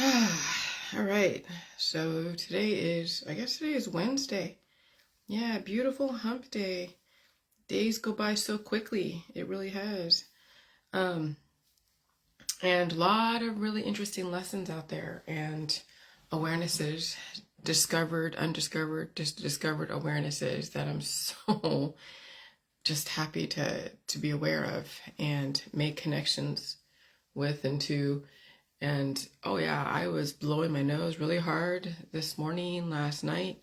All right. So I guess today is Wednesday. Yeah, beautiful hump day. Days go by so quickly. It really has. Um, and a lot of really interesting lessons out there and awarenesses, discovered, undiscovered, just discovered awarenesses that I'm so just happy to be aware of and make connections with and to. And oh yeah, I was blowing my nose really hard this morning, last night,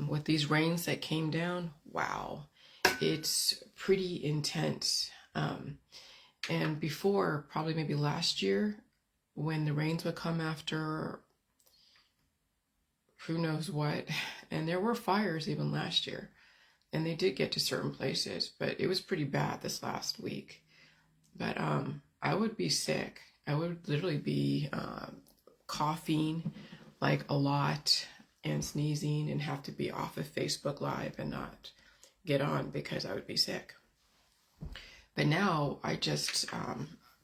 with these rains that came down. Wow, it's pretty intense. And before, probably maybe last year, when the rains would come after who knows what, and there were fires even last year, and they did get to certain places, but it was pretty bad this last week. But I would be sick. I would literally be coughing like a lot and sneezing and have to be off of Facebook Live and not get on because I would be sick. But now I just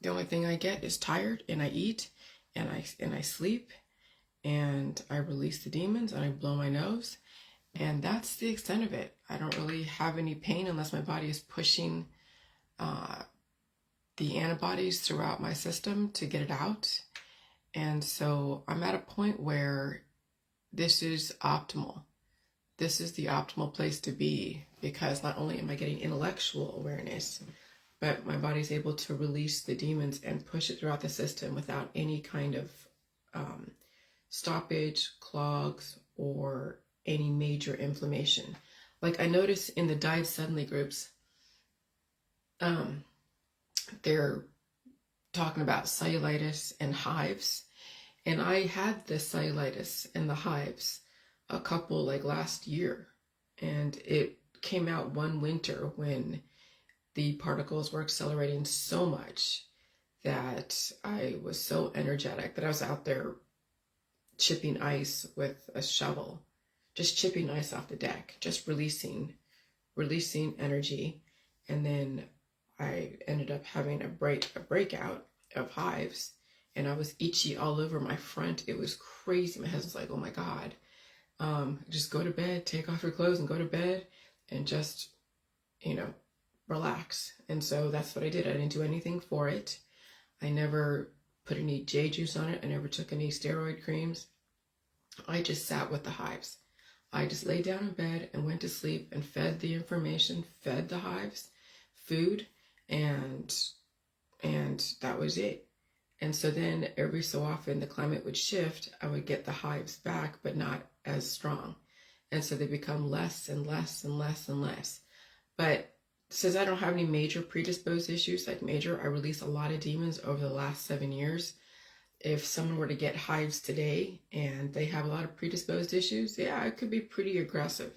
the only thing I get is tired, and I eat and I sleep and I release the demons and I blow my nose, and that's the extent of it. I don't really have any pain unless my body is pushing the antibodies throughout my system to get it out. And so I'm at a point where this is optimal. This is the optimal place to be, because not only am I getting intellectual awareness, but my body's able to release the demons and push it throughout the system without any kind of stoppage, clogs, or any major inflammation. Like I notice in the Dive Suddenly groups, they're talking about cellulitis and hives. And I had the cellulitis and the hives a couple like last year. And it came out one winter when the particles were accelerating so much that I was so energetic that I was out there chipping ice with a shovel, just chipping ice off the deck, just releasing energy. And then I ended up having a breakout of hives, and I was itchy all over my front. It was crazy. My husband's like, oh my God, just go to bed, take off your clothes and go to bed and just, relax. And so that's what I did. I didn't do anything for it. I never put any J juice on it. I never took any steroid creams. I just sat with the hives. I just laid down in bed and went to sleep and fed the information, fed the hives food, and that was it. And so then every so often the climate would shift, I would get the hives back, but not as strong. And so they become less and less and less and less. But since I don't have any major predisposed issues, I release a lot of demons over the last 7 years. If someone were to get hives today and they have a lot of predisposed issues, yeah, it could be pretty aggressive.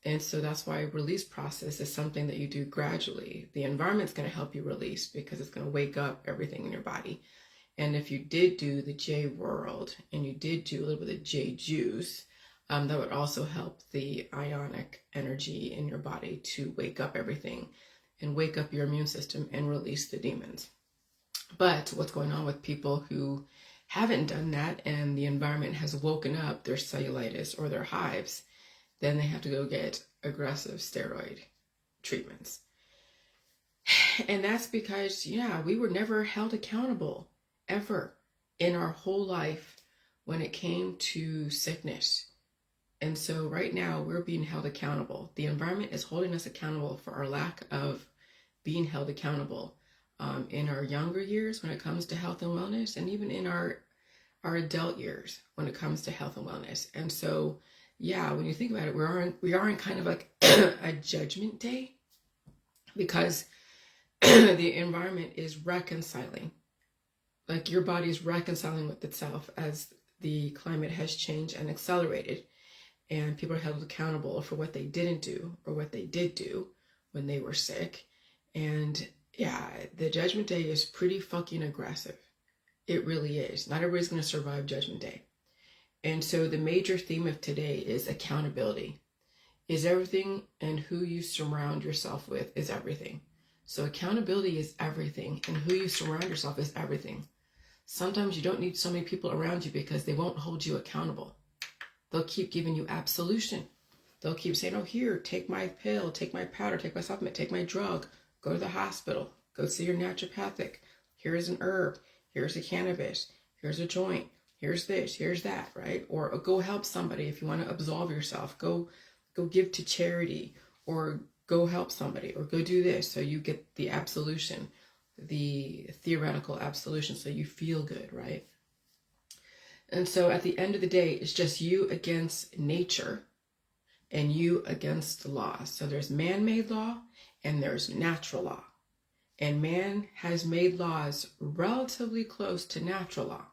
And so that's why release process is something that you do gradually. The environment's going to help you release because it's going to wake up everything in your body. And if you did do the J world and you did do a little bit of J juice, that would also help the ionic energy in your body to wake up everything and wake up your immune system and release the demons. But what's going on with people who haven't done that and the environment has woken up their cellulitis or their hives, then they have to go get aggressive steroid treatments. And that's because, we were never held accountable ever in our whole life when it came to sickness. And so right now we're being held accountable. The environment is holding us accountable for our lack of being held accountable in our younger years when it comes to health and wellness, and even in our adult years when it comes to health and wellness. And so when you think about it, we are in kind of like a judgment day, because the environment is reconciling. Like your body is reconciling with itself as the climate has changed and accelerated, and people are held accountable for what they didn't do or what they did do when they were sick. And the judgment day is pretty fucking aggressive. It really is. Not everybody's going to survive judgment day. And so the major theme of today is accountability. Is everything, and who you surround yourself with is everything. So accountability is everything, and who you surround yourself is everything. Sometimes you don't need so many people around you because they won't hold you accountable. They'll keep giving you absolution. They'll keep saying, oh, here, take my pill, take my powder, take my supplement, take my drug, go to the hospital, go see your naturopathic. Here's an herb, here's a cannabis, here's a joint, here's this, here's that, right? Or go help somebody if you want to absolve yourself. Go give to charity, or go help somebody, or go do this. So you get the absolution, the theoretical absolution, so you feel good, right? And so at the end of the day, it's just you against nature and you against the law. So there's man-made law and there's natural law. And man has made laws relatively close to natural law.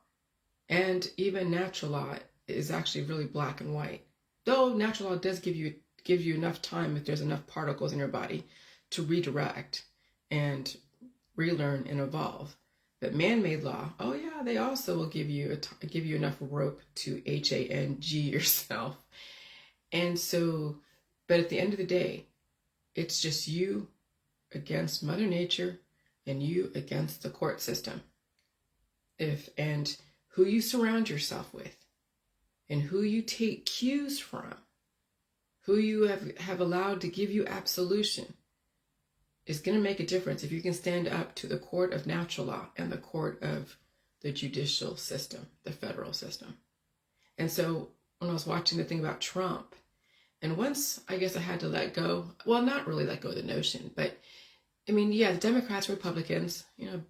And even natural law is actually really black and white. Though natural law does give you enough time, if there's enough particles in your body, to redirect and relearn and evolve. But man-made law, oh yeah, they also will give you enough rope to hang yourself. And so, but at the end of the day, it's just you against Mother Nature and you against the court system. And who you surround yourself with and who you take cues from, who you have allowed to give you absolution, is going to make a difference if you can stand up to the court of natural law and the court of the judicial system, the federal system. And so when I was watching the thing about Trump, and once I guess I had to let go, well, not really let go of the notion, but I mean, yeah, the Democrats, Republicans,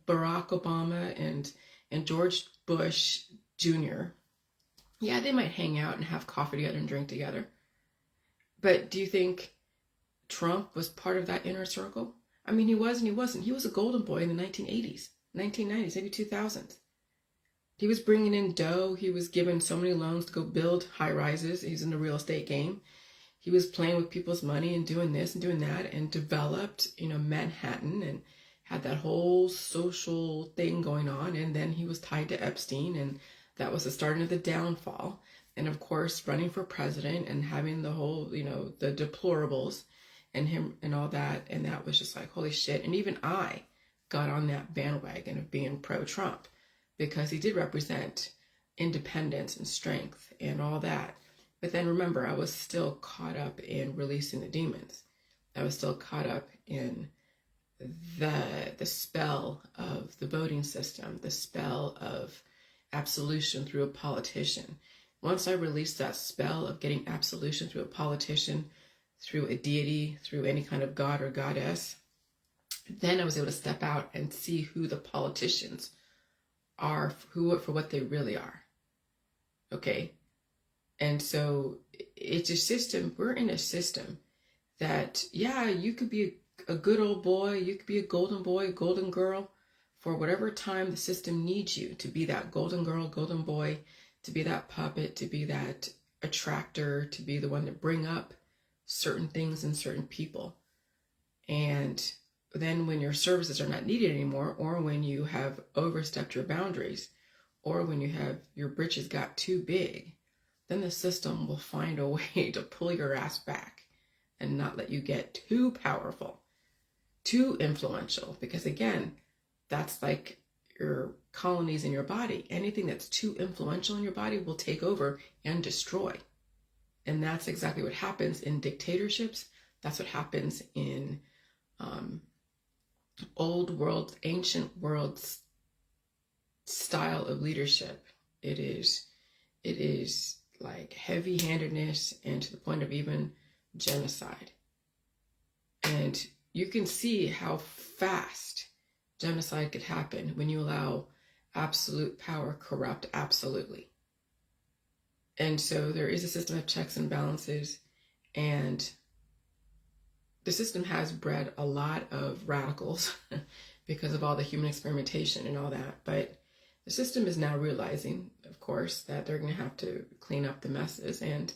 Barack Obama and George Bush Jr., yeah, they might hang out and have coffee together and drink together. But do you think Trump was part of that inner circle? I mean, he was and he wasn't. He was a golden boy in the 1980s, 1990s, maybe 2000s. He was bringing in dough. He was given so many loans to go build high rises. He's in the real estate game. He was playing with people's money and doing this and doing that and developed, Manhattan and had that whole social thing going on. And then he was tied to Epstein, and that was the starting of the downfall. And of course, running for president and having the whole, the deplorables and him and all that. And that was just like, holy shit. And even I got on that bandwagon of being pro-Trump because he did represent independence and strength and all that. But then remember, I was still caught up in releasing the demons. I was still caught up in the spell of the voting system, the spell of absolution through a politician. Once I released that spell of getting absolution through a politician, through a deity, through any kind of god or goddess, then I was able to step out and see who the politicians are, for what they really are. Okay? And so it's a system, we're in a system that, yeah, you could be a good old boy, you could be a golden boy, golden girl, for whatever time the system needs you to be that golden girl, golden boy, to be that puppet, to be that attractor, to be the one to bring up certain things and certain people. And then when your services are not needed anymore, or when you have overstepped your boundaries, or when you have your britches got too big, then the system will find a way to pull your ass back and not let you get too powerful, too influential. Because again, that's like your colonies in your body. Anything that's too influential in your body will take over and destroy. And that's exactly what happens in dictatorships. That's what happens in old world, ancient world style of leadership. It is like heavy-handedness and to the point of even genocide. And you can see how fast genocide could happen when you allow absolute power corrupt absolutely. And so there is a system of checks and balances, and the system has bred a lot of radicals because of all the human experimentation and all that. But the system is now realizing, of course, that they're going to have to clean up the messes. And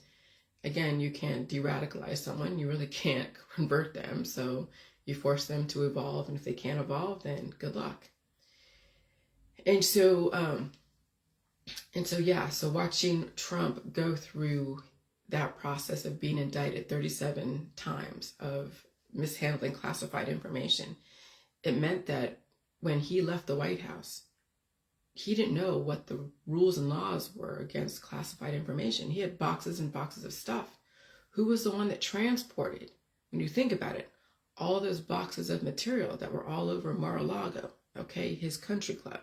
again, you can't de-radicalize someone. You really can't convert them. So you force them to evolve. And if they can't evolve, then good luck. And so watching Trump go through that process of being indicted 37 times of mishandling classified information, it meant that when he left the White House, he didn't know what the rules and laws were against classified information. He had boxes and boxes of stuff. Who was the one that transported, when you think about it, all of those boxes of material that were all over Mar-a-Lago, okay, his country club?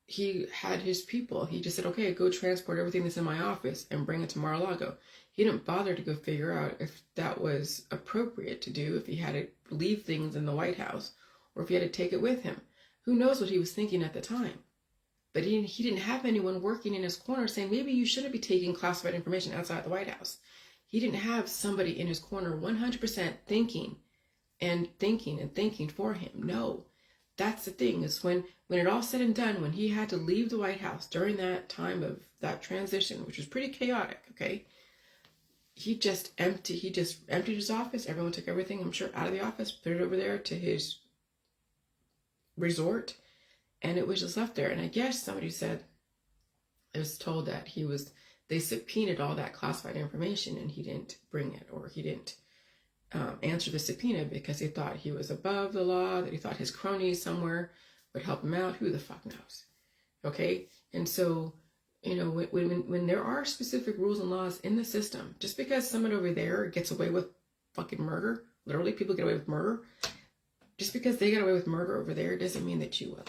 He had his people. He just said, okay, go transport everything that's in my office and bring it to Mar-a-Lago. He didn't bother to go figure out if that was appropriate to do, if he had to leave things in the White House, or if he had to take it with him. Who knows what he was thinking at the time? But he didn't have anyone working in his corner saying, maybe you shouldn't be taking classified information outside the White House. He didn't have somebody in his corner 100% thinking for him. No, that's the thing, is when it all said and done, when he had to leave the White House during that time of that transition, which was pretty chaotic, okay, he just emptied his office. Everyone took everything, I'm sure, out of the office, put it over there to his resort, and it was just left there. And I guess somebody said, I was told that they subpoenaed all that classified information and he didn't bring it, or he didn't answer the subpoena because he thought he was above the law, that he thought his cronies somewhere would help him out. Who the fuck knows? Okay? And so, when there are specific rules and laws in the system, just because someone over there gets away with fucking murder, literally people get away with murder, just because they get away with murder over there doesn't mean that you will.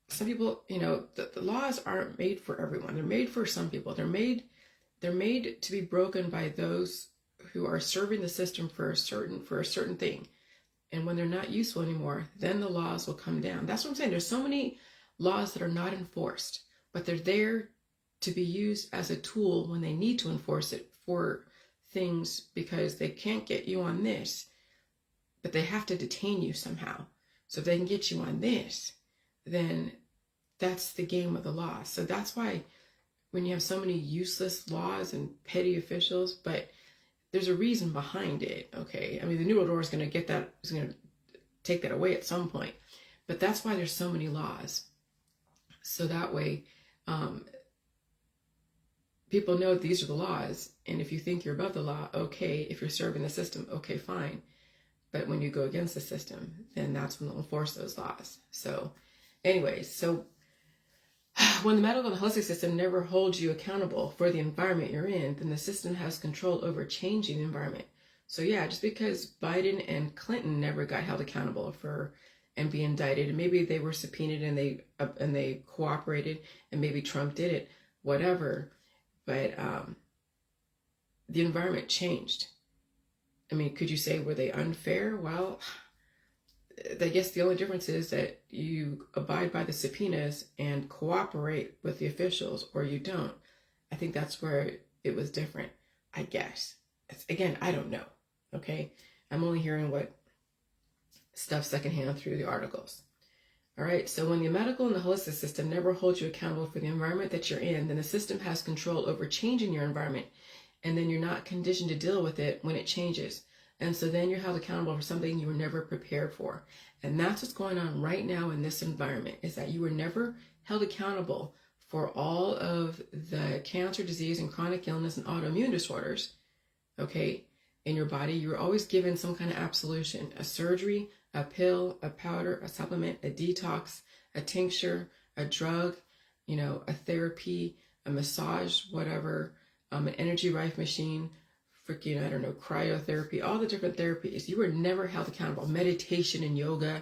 Some people, the laws aren't made for everyone. They're made for some people. They're made to be broken by those who are serving the system for a certain thing. And when they're not useful anymore, then the laws will come down. That's what I'm saying. There's so many laws that are not enforced, but they're there to be used as a tool when they need to enforce it for things, because they can't get you on this, but they have to detain you somehow. So if they can get you on this, then that's the game of the law. So that's why when you have so many useless laws and petty officials, but there's a reason behind it, okay? I mean, the New World Order is going to take that away at some point, but that's why there's so many laws. So that way, people know these are the laws, and if you think you're above the law, okay. If you're serving the system, okay, fine. But when you go against the system, then that's when they'll enforce those laws. So anyways, so when the medical and holistic system never holds you accountable for the environment you're in, then the system has control over changing the environment. So yeah, just because Biden and Clinton never got held accountable for and be indicted, and maybe they were subpoenaed and they cooperated, and maybe Trump did it, whatever. But the environment changed. I mean, could you say, were they unfair? Well, I guess the only difference is that you abide by the subpoenas and cooperate with the officials, or you don't. I think that's where it was different, I guess. Again, I don't know, okay? I'm only hearing what stuff secondhand through the articles. All right, so when the medical and the holistic system never holds you accountable for the environment that you're in, then the system has control over changing your environment, and then you're not conditioned to deal with it when it changes. And so then you're held accountable for something you were never prepared for. And that's what's going on right now in this environment, is that you were never held accountable for all of the cancer, disease, and chronic illness and autoimmune disorders, okay, in your body. You were always given some kind of absolution, a surgery, a pill, a powder, a supplement, a detox, a tincture, a drug, a therapy, a massage, whatever, an energy rife machine, freaking, I don't know, cryotherapy, all the different therapies. You were never held accountable. Meditation and yoga,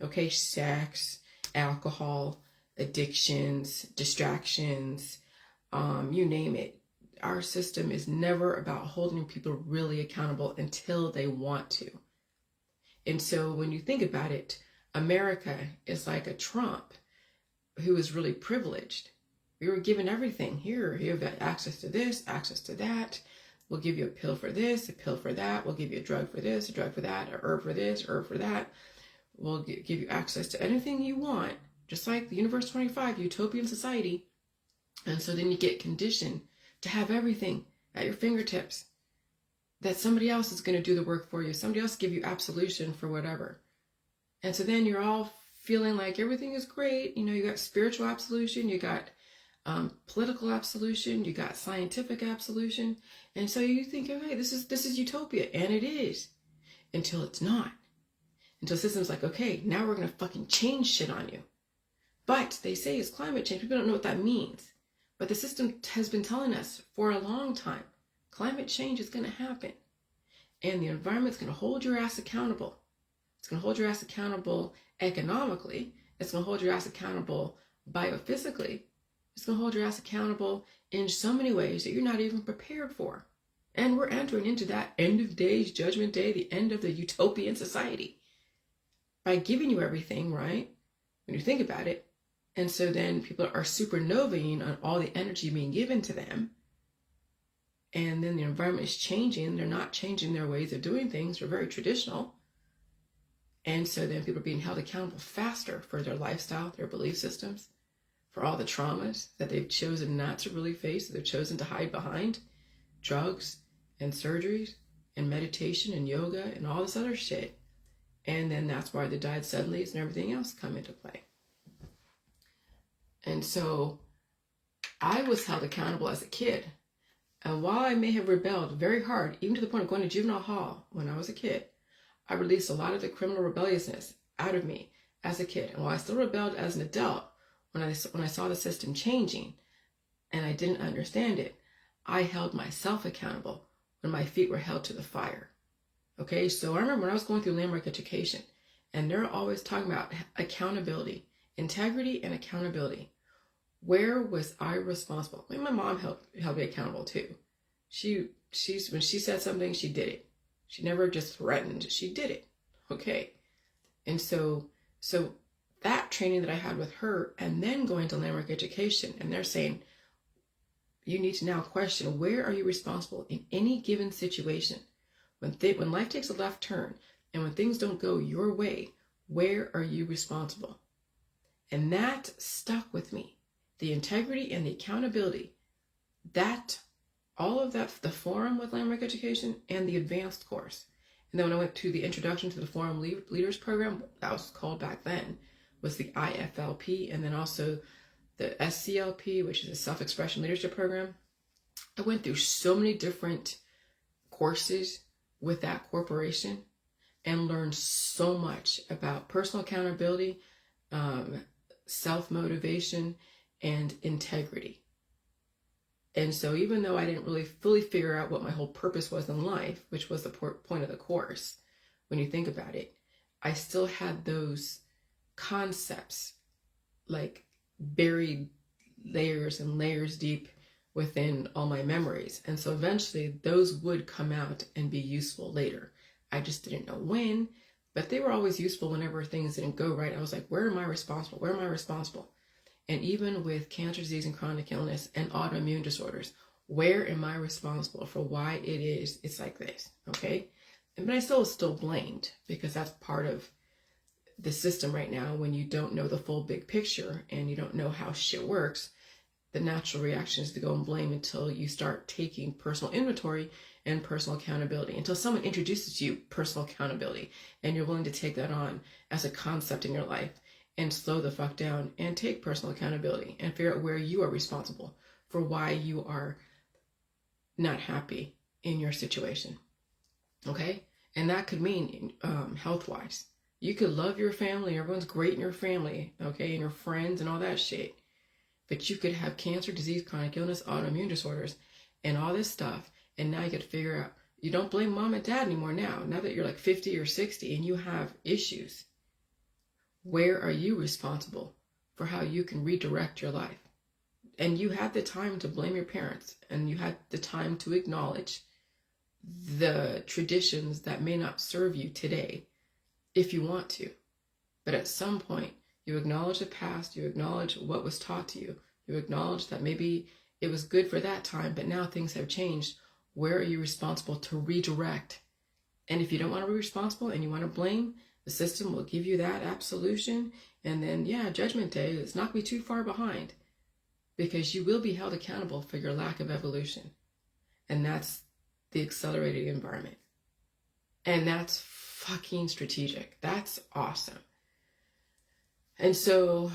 okay, sex, alcohol, addictions, distractions, you name it. Our system is never about holding people really accountable until they want to. And so when you think about it, America is like a Trump who is really privileged. We were given everything. Here, you've got access to this, access to that. We'll give you a pill for this, a pill for that. We'll give you a drug for this, a drug for that, a herb for this, herb for that. We'll give you access to anything you want, just like the Universe 25 utopian society. And so then you get conditioned to have everything at your fingertips, that somebody else is going to do the work for you. Somebody else give you absolution for whatever. And so then you're all feeling like everything is great. You got spiritual absolution, you got political absolution, you got scientific absolution. And so you think, okay, this is utopia. And it is, until it's not. Until the system's like, okay, now we're going to fucking change shit on you. But they say it's climate change. People don't know what that means. But the system has been telling us for a long time, climate change is going to happen. And the environment's going to hold your ass accountable. It's going to hold your ass accountable economically. It's going to hold your ass accountable biophysically. It's going to hold your ass accountable in so many ways that you're not even prepared for. And we're entering into that end of days, judgment day, the end of the utopian society by giving you everything, right? When you think about it. And so then people are supernovaing on all the energy being given to them. And then the environment is changing. They're not changing their ways of doing things. They're very traditional. And so then people are being held accountable faster for their lifestyle, their belief systems, for all the traumas that they've chosen not to really face, that they've chosen to hide behind drugs and surgeries and meditation and yoga and all this other shit. And then that's why the died suddenlies and everything else come into play. And so I was held accountable as a kid. And while I may have rebelled very hard, even to the point of going to juvenile hall when I was a kid, I released a lot of the criminal rebelliousness out of me as a kid. And while I still rebelled as an adult, when I saw the system changing and I didn't understand it, I held myself accountable when my feet were held to the fire. Okay, so I remember when I was going through landmark education, and they're always talking about accountability, integrity and accountability. Where was I responsible? I mean, my mom held me accountable too. She's when she said something, she did it. She never just threatened, she did it. Okay. And so that training that I had with her, and then going to landmark education, and they're saying, you need to now question, where are you responsible in any given situation? When life takes a left turn and when things don't go your way, where are you responsible? And that stuck with me. The integrity and the accountability, that, all of that, the forum with landmark education and the advanced course. And then when I went to the introduction to the forum leaders program, that was called back then, was the IFLP, and then also the SCLP, which is a self-expression leadership program. I went through so many different courses with that corporation and learned so much about personal accountability, self-motivation, and integrity. And so even though I didn't really fully figure out what my whole purpose was in life, which was the point of the course, when you think about it, I still had those concepts like buried layers and layers deep within all my memories. And so eventually those would come out and be useful later. I just didn't know when, but they were always useful whenever things didn't go right. I was like, where am I responsible? Where am I responsible? And even with cancer, disease, and chronic illness and autoimmune disorders, where am I responsible for why it's like this, okay? But I still blamed, because that's part of the system right now. When you don't know the full big picture and you don't know how shit works, the natural reaction is to go and blame until you start taking personal inventory and personal accountability, until someone introduces you personal accountability and you're willing to take that on as a concept in your life and slow the fuck down and take personal accountability and figure out where you are responsible for why you are not happy in your situation. Okay? And that could mean health-wise. You could love your family, everyone's great in your family, okay, and your friends and all that shit. But you could have cancer, disease, chronic illness, autoimmune disorders, and all this stuff. And now you got to figure out, you don't blame mom and dad anymore now that you're like 50 or 60 and you have issues. Where are you responsible for how you can redirect your life? And you had the time to blame your parents, and you had the time to acknowledge the traditions that may not serve you today if you want to. But at some point, you acknowledge the past, you acknowledge what was taught to you, you acknowledge that maybe it was good for that time, but now things have changed. Where are you responsible to redirect? And if you don't want to be responsible and you want to blame, the system will give you that absolution, and then, judgment day is not going to be too far behind, because you will be held accountable for your lack of evolution. And that's the accelerated environment. And that's fucking strategic. That's awesome. And so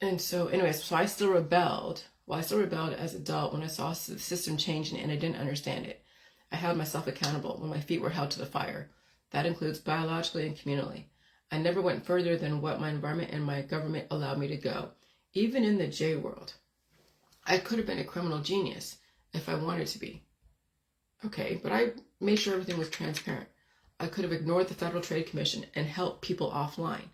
anyways, so I still rebelled. Well, I still rebelled as an adult when I saw the system changing and I didn't understand it. I held myself accountable when my feet were held to the fire. That includes biologically and communally. I never went further than what my environment and my government allowed me to go. Even in the J world, I could have been a criminal genius if I wanted to be. Okay, but I made sure everything was transparent. I could have ignored the Federal Trade Commission and helped people offline.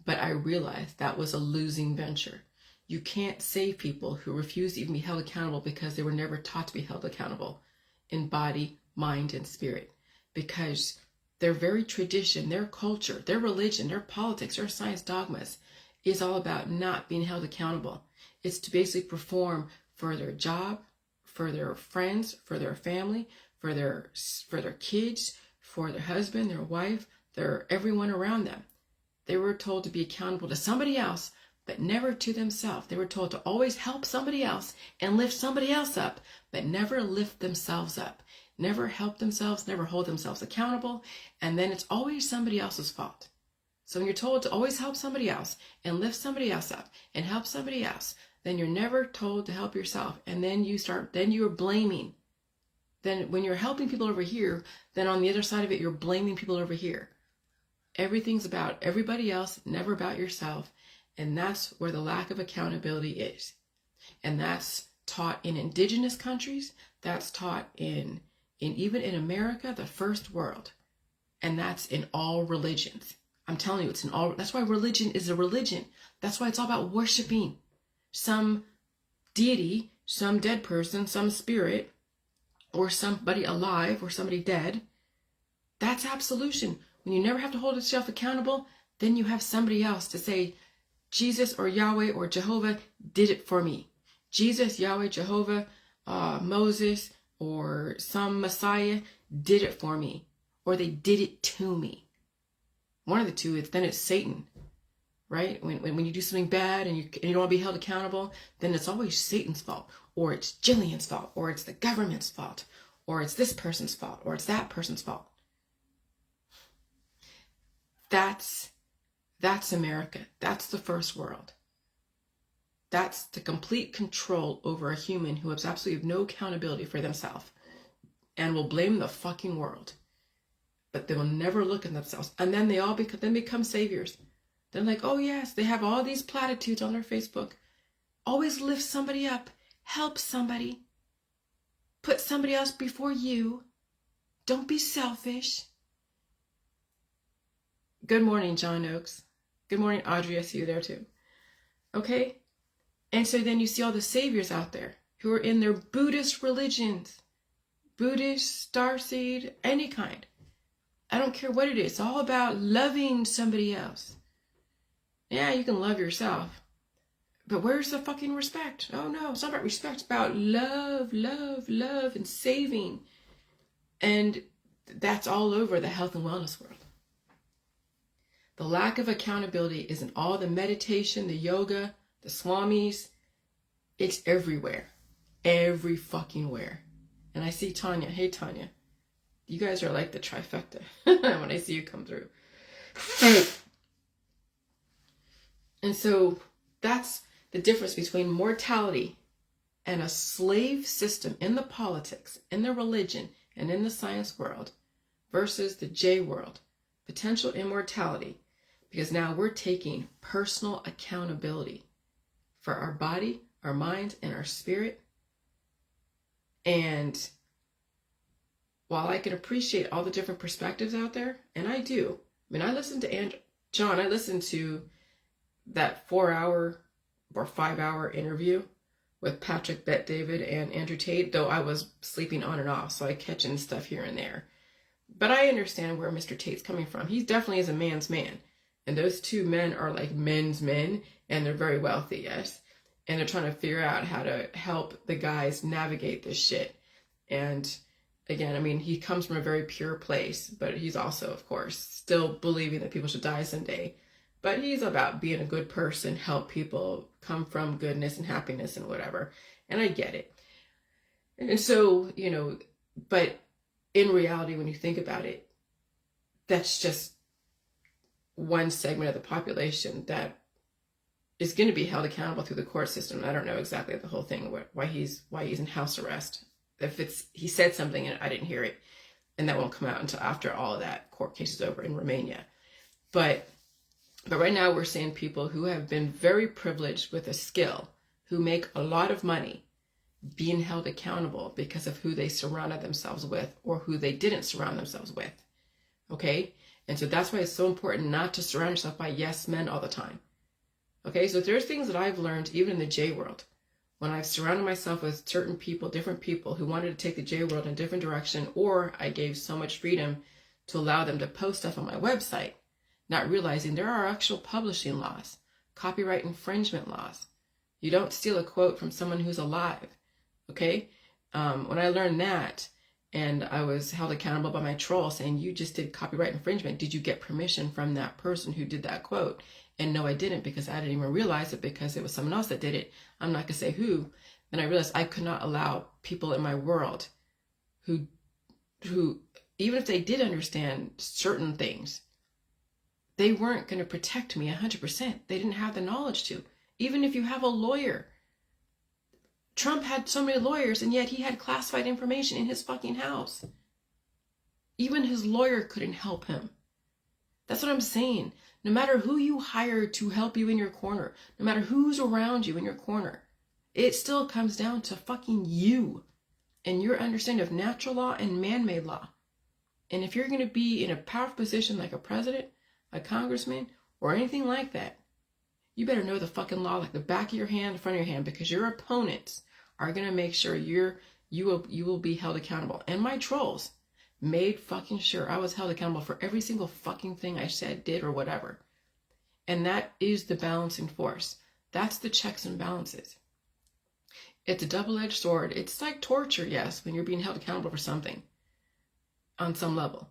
But I realized that was a losing venture. You can't save people who refuse to even be held accountable because they were never taught to be held accountable in body, mind, and spirit. Because their very tradition, their culture, their religion, their politics, their science dogmas is all about not being held accountable. It's to basically perform for their job, for their friends, for their family, for their kids, for their husband, their wife, their everyone around them. They were told to be accountable to somebody else, but never to themselves. They were told to always help somebody else and lift somebody else up, but never lift themselves up. Never help themselves, never hold themselves accountable, and then it's always somebody else's fault. So when you're told to always help somebody else and lift somebody else up and help somebody else, then you're never told to help yourself, and then you're blaming. Then when you're helping people over here, then on the other side of it, you're blaming people over here. Everything's about everybody else, never about yourself, and that's where the lack of accountability is. And that's taught in indigenous countries, that's taught in even in America, the first world. And that's in all religions. I'm telling you, it's in all. That's why religion is a religion. That's why it's all about worshiping some deity, some dead person, some spirit, or somebody alive, or somebody dead. That's absolution. When you never have to hold yourself accountable, then you have somebody else to say, Jesus or Yahweh or Jehovah did it for me. Jesus, Yahweh, Jehovah, Moses, or some Messiah did it for me, or they did it to me. One of the two, then it's Satan, right? When you do something bad and you don't want to be held accountable, then it's always Satan's fault, or it's Jillian's fault, or it's the government's fault, or it's this person's fault, or it's that person's fault. That's America. That's the first world. That's the complete control over a human who has absolutely no accountability for themselves and will blame the fucking world. But they will never look at themselves. And then they all become saviors. They're like, oh yes, they have all these platitudes on their Facebook. Always lift somebody up. Help somebody. Put somebody else before you. Don't be selfish. Good morning, John Oakes. Good morning, Audrey. I see you there too. Okay? And so then you see all the saviors out there who are in their Buddhist religions. Buddhist, starseed, any kind. I don't care what it is. It's all about loving somebody else. Yeah, you can love yourself. But where's the fucking respect? Oh no, it's not about respect. It's about love, love, love, and saving. And that's all over the health and wellness world. The lack of accountability is in all the meditation, the yoga, the swamis. It's everywhere. Every fucking where. And I see Tanya. Hey, Tanya. You guys are like the trifecta when I see you come through. And so that's the difference between mortality and a slave system in the politics, in the religion, and in the science world versus the J world, potential immortality. Because now we're taking personal accountability for our body, our mind, and our spirit. And while I can appreciate all the different perspectives out there, and I do. I mean, I listened to John, I listened to that 4-hour or 5-hour interview with Patrick Bet-David and Andrew Tate, though I was sleeping on and off, so I catch in stuff here and there. But I understand where Mr. Tate's coming from. He definitely is a man's man. And those two men are like men's men, and they're very wealthy, yes. And they're trying to figure out how to help the guys navigate this shit. And again, I mean, he comes from a very pure place, but he's also, of course, still believing that people should die someday. But he's about being a good person, help people come from goodness and happiness and whatever. And I get it. And so, you know, but in reality, when you think about it, that's just one segment of the population that is going to be held accountable through the court system. I don't know exactly the whole thing, why he's in house arrest. If he said something and I didn't hear it, and that won't come out until after all of that court case is over in Romania. But But right now we're seeing people who have been very privileged with a skill, who make a lot of money, being held accountable because of who they surrounded themselves with or who they didn't surround themselves with. Okay? And so that's why it's so important not to surround yourself by yes men all the time. Okay? So there's things that I've learned even in the J world. When I've surrounded myself with certain people, different people who wanted to take the J world in a different direction, or I gave so much freedom to allow them to post stuff on my website, not realizing there are actual publishing laws, copyright infringement laws. You don't steal a quote from someone who's alive. Okay? When I learned that, and I was held accountable by my troll saying, you just did copyright infringement. Did you get permission from that person who did that quote? And no, I didn't, because I didn't even realize it, because it was someone else that did it. I'm not going to say who. Then I realized I could not allow people in my world who, even if they did understand certain things, they weren't going to protect me 100%. They didn't have the knowledge to. Even if you have a lawyer. Trump had so many lawyers, and yet he had classified information in his fucking house. Even his lawyer couldn't help him. That's what I'm saying. No matter who you hire to help you in your corner, no matter who's around you in your corner, it still comes down to fucking you and your understanding of natural law and man-made law. And if you're going to be in a powerful position like a president, a congressman, or anything like that, you better know the fucking law like the back of your hand, the front of your hand, because your opponents are going to make sure you will be held accountable. And my trolls made fucking sure I was held accountable for every single fucking thing I said, did, or whatever. And that is the balancing force. That's the checks and balances. It's a double-edged sword. It's like torture, yes, when you're being held accountable for something on some level,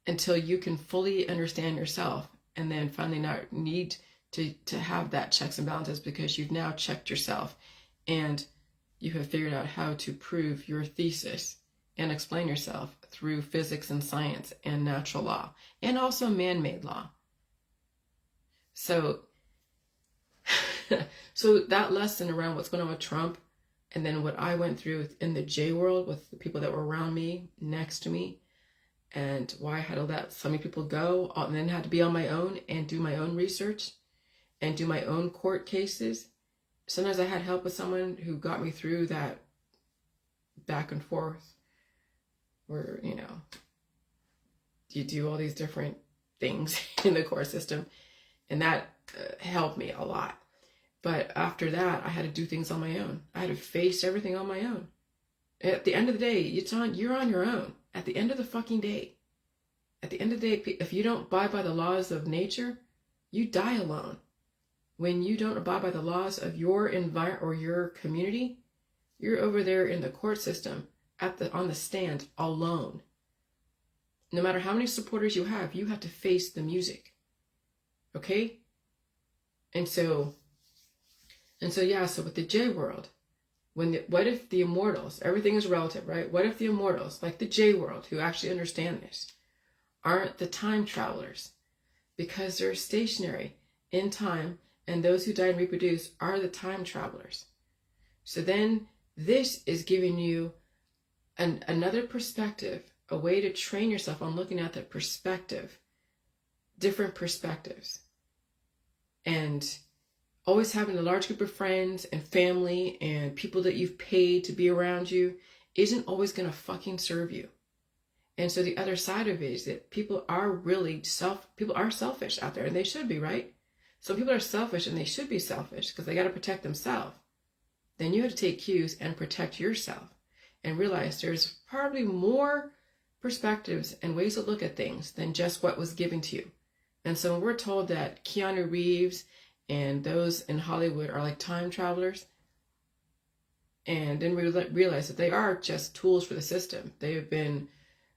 until you can fully understand yourself, and then finally not need to have that checks and balances, because you've now checked yourself and you have figured out how to prove your thesis and explain yourself through physics and science and natural law and also man-made law. So that lesson around what's going on with Trump, and then what I went through in the J world with the people that were around me, next to me, and why I had to let so many people go, and then had to be on my own and do my own research and do my own court cases. Sometimes I had help with someone who got me through that back and forth, where, you do all these different things in the court system, and that helped me a lot. But after that, I had to do things on my own. I had to face everything on my own. At the end of the day, you're on your own. At the end of the fucking day. At the end of the day, if you don't abide by the laws of nature, you die alone. When you don't abide by the laws of your environment or your community, you're over there in the court system on the stand alone. No matter how many supporters you have to face the music. Okay? And so with the J world, what if the immortals, everything is relative, right? What if the immortals, like the J world, who actually understand this, aren't the time travelers? Because they're stationary in time, and those who die and reproduce are the time travelers. So then this is giving you another perspective, a way to train yourself on looking at the perspective, different perspectives. And always having a large group of friends and family and people that you've paid to be around you isn't always going to fucking serve you. And so the other side of it is that people are selfish out there, and they should be, right? Some people are selfish, and they should be selfish because they got to protect themselves. Then you have to take cues and protect yourself and realize there's probably more perspectives and ways to look at things than just what was given to you. And so when we're told that Keanu Reeves and those in Hollywood are like time travelers, and then we realize that they are just tools for the system. They have been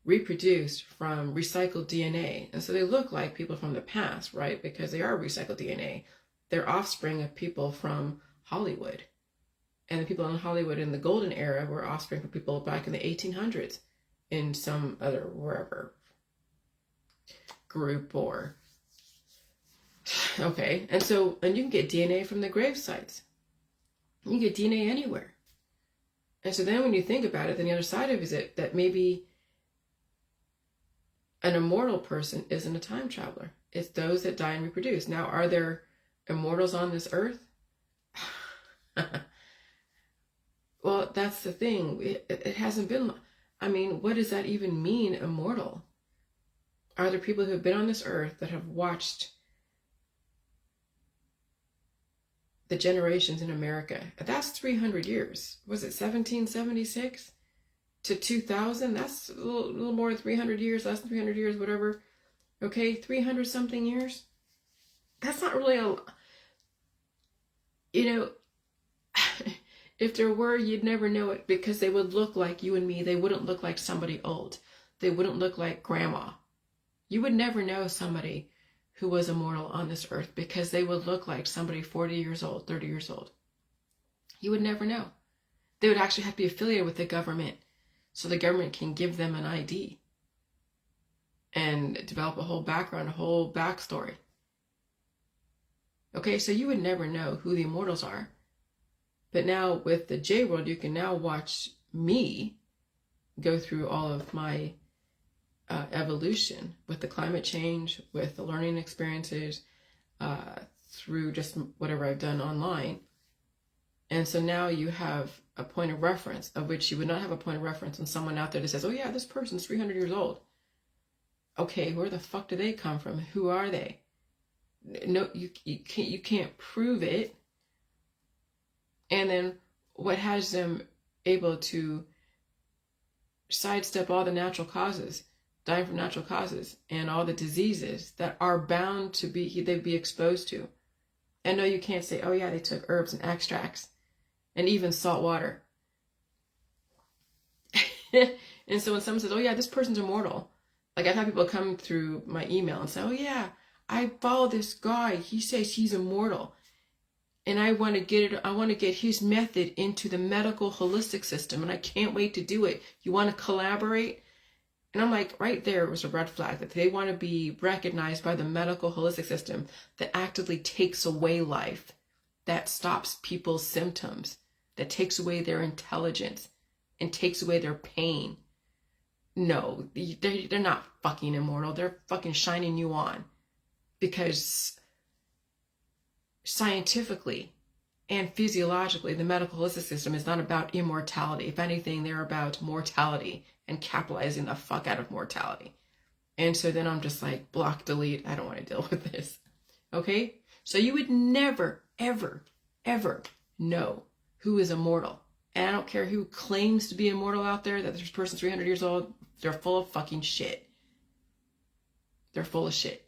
reproduced from recycled DNA. And so they look like people from the past, right? Because they are recycled DNA. They're offspring of people from Hollywood. And the people in Hollywood in the golden era were offspring from people back in the 1800s in some other wherever group or... Okay, and you can get DNA from the grave sites. You can get DNA anywhere. And so then when you think about it, then the other side of it is that maybe an immortal person isn't a time traveler. It's those that die and reproduce. Now, are there immortals on this earth? Well, that's the thing. It hasn't been. I mean, what does that even mean, immortal? Are there people who have been on this earth that have watched the generations in America? That's 300 years. Was it 1776 to 2000? That's a little more than 300 years, less than 300 years, whatever. Okay, 300 something years. That's not really a, you know, if there were, you'd never know it, because they would look like you and me. They wouldn't look like somebody old. They wouldn't look like grandma. You would never know somebody who was immortal on this earth, because they would look like somebody 40 years old, 30 years old. You would never know. They would actually have to be affiliated with the government, so the government can give them an ID and develop a whole background, a whole backstory. Okay, so you would never know who the immortals are. But now with the J world, you can now watch me go through all of my evolution with the climate change, with the learning experiences, through just whatever I've done online. And so now you have a point of reference, of which you would not have a point of reference when someone out there that says, oh yeah, this person's 300 years old. Okay, where the fuck do they come from? Who are they? No, you can't prove it. And then what has them able to sidestep all the natural causes, dying from natural causes, and all the diseases that are bound to they'd be exposed to? And no, you can't say, oh yeah, they took herbs and extracts and even salt water. And so when someone says, oh yeah, this person's immortal, like I've had people come through my email and say, oh yeah, I follow this guy, he says he's immortal, and I want to get his method into the medical holistic system, and I can't wait to do it. You want to collaborate? And I'm like, right there was a red flag, that they want to be recognized by the medical holistic system that actively takes away life, that stops people's symptoms, that takes away their intelligence and takes away their pain. No, they're not fucking immortal. They're fucking shining you on, because scientifically and physiologically, the medical holistic system is not about immortality. If anything, they're about mortality and capitalizing the fuck out of mortality. And so then I'm just like, block, delete. I don't want to deal with this. Okay? So you would never, ever, ever know who is immortal. And I don't care who claims to be immortal out there, that this person's 300 years old. They're full of fucking shit. They're full of shit.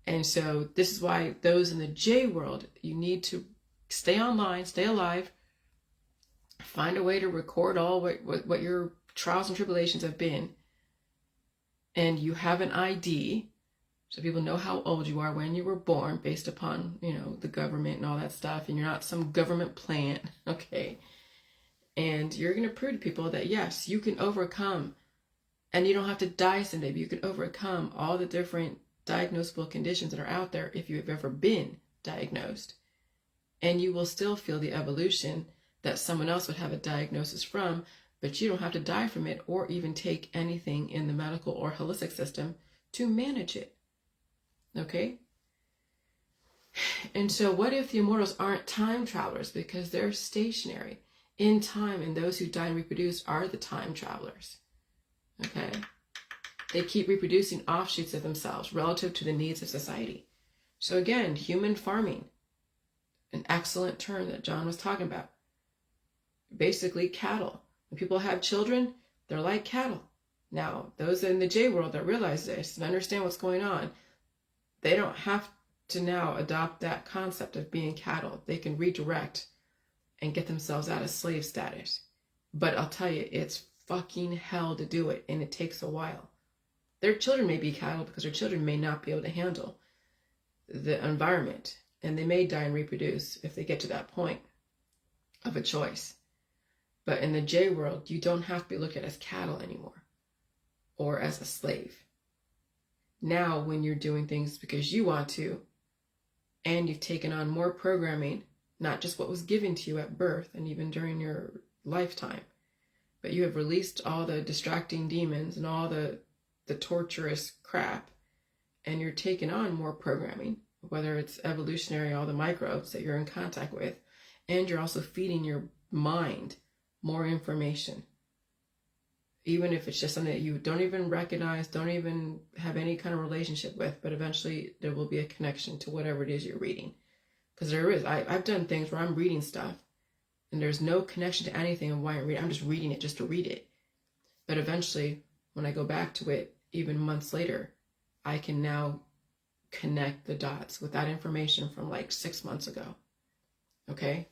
And so this is why those in the J world, you need to stay online, stay alive, find a way to record all what your trials and tribulations have been. And you have an ID, so people know how old you are, when you were born, based upon, the government and all that stuff. And you're not some government plant, okay? And you're going to prove to people that, yes, you can overcome, and you don't have to die someday, but you can overcome all the different diagnosable conditions that are out there if you have ever been diagnosed. And you will still feel the evolution that someone else would have a diagnosis from, but you don't have to die from it or even take anything in the medical or holistic system to manage it. Okay? And so what if the immortals aren't time travelers, because they're stationary in time, and those who die and reproduce are the time travelers? Okay? They keep reproducing offshoots of themselves relative to the needs of society. So again, human farming, an excellent term that John was talking about. Basically, cattle. When people have children, they're like cattle. Now, those in the J world that realize this and understand what's going on, they don't have to now adopt that concept of being cattle. They can redirect and get themselves out of slave status. But I'll tell you, it's fucking hell to do it, and it takes a while. Their children may be cattle because their children may not be able to handle the environment, and they may die and reproduce if they get to that point of a choice. But in the J world, you don't have to be looked at as cattle anymore or as a slave. Now, when you're doing things because you want to, and you've taken on more programming, not just what was given to you at birth and even during your lifetime, but you have released all the distracting demons and all the torturous crap, and you're taking on more programming, whether it's evolutionary, all the microbes that you're in contact with, and you're also feeding your mind more information. Even if it's just something that you don't even recognize, don't even have any kind of relationship with, but eventually there will be a connection to whatever it is you're reading. Because there is. I've done things where I'm reading stuff and there's no connection to anything of why I'm reading. I'm just reading it just to read it. But eventually, when I go back to it, even months later, I can now connect the dots with that information from like 6 months ago. Okay?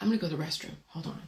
I'm going to go to the restroom. Hold on.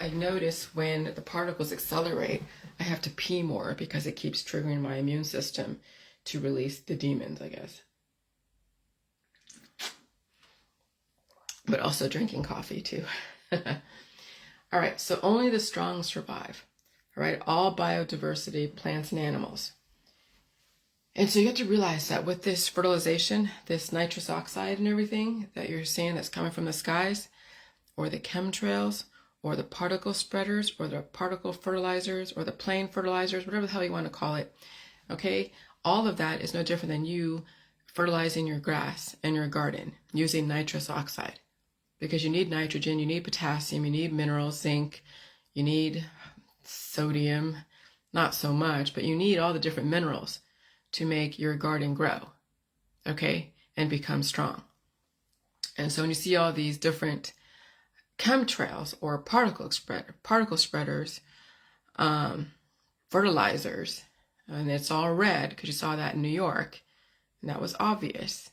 I notice when the particles accelerate, I have to pee more because it keeps triggering my immune system to release the demons, I guess. But also drinking coffee too. All right, so only the strong survive. All right, all biodiversity, plants and animals. And so you have to realize that with this fertilization, this nitrous oxide and everything that you're seeing that's coming from the skies, or the chemtrails, or the particle spreaders, or the particle fertilizers, or the plane fertilizers, whatever the hell you want to call it, okay? All of that is no different than you fertilizing your grass and your garden using nitrous oxide. Because you need nitrogen, you need potassium, you need minerals, zinc, you need sodium, not so much, but you need all the different minerals to make your garden grow, okay, and become strong. And so when you see all these different chemtrails or particle spreaders, fertilizers, and it's all red because you saw that in New York, and that was obvious,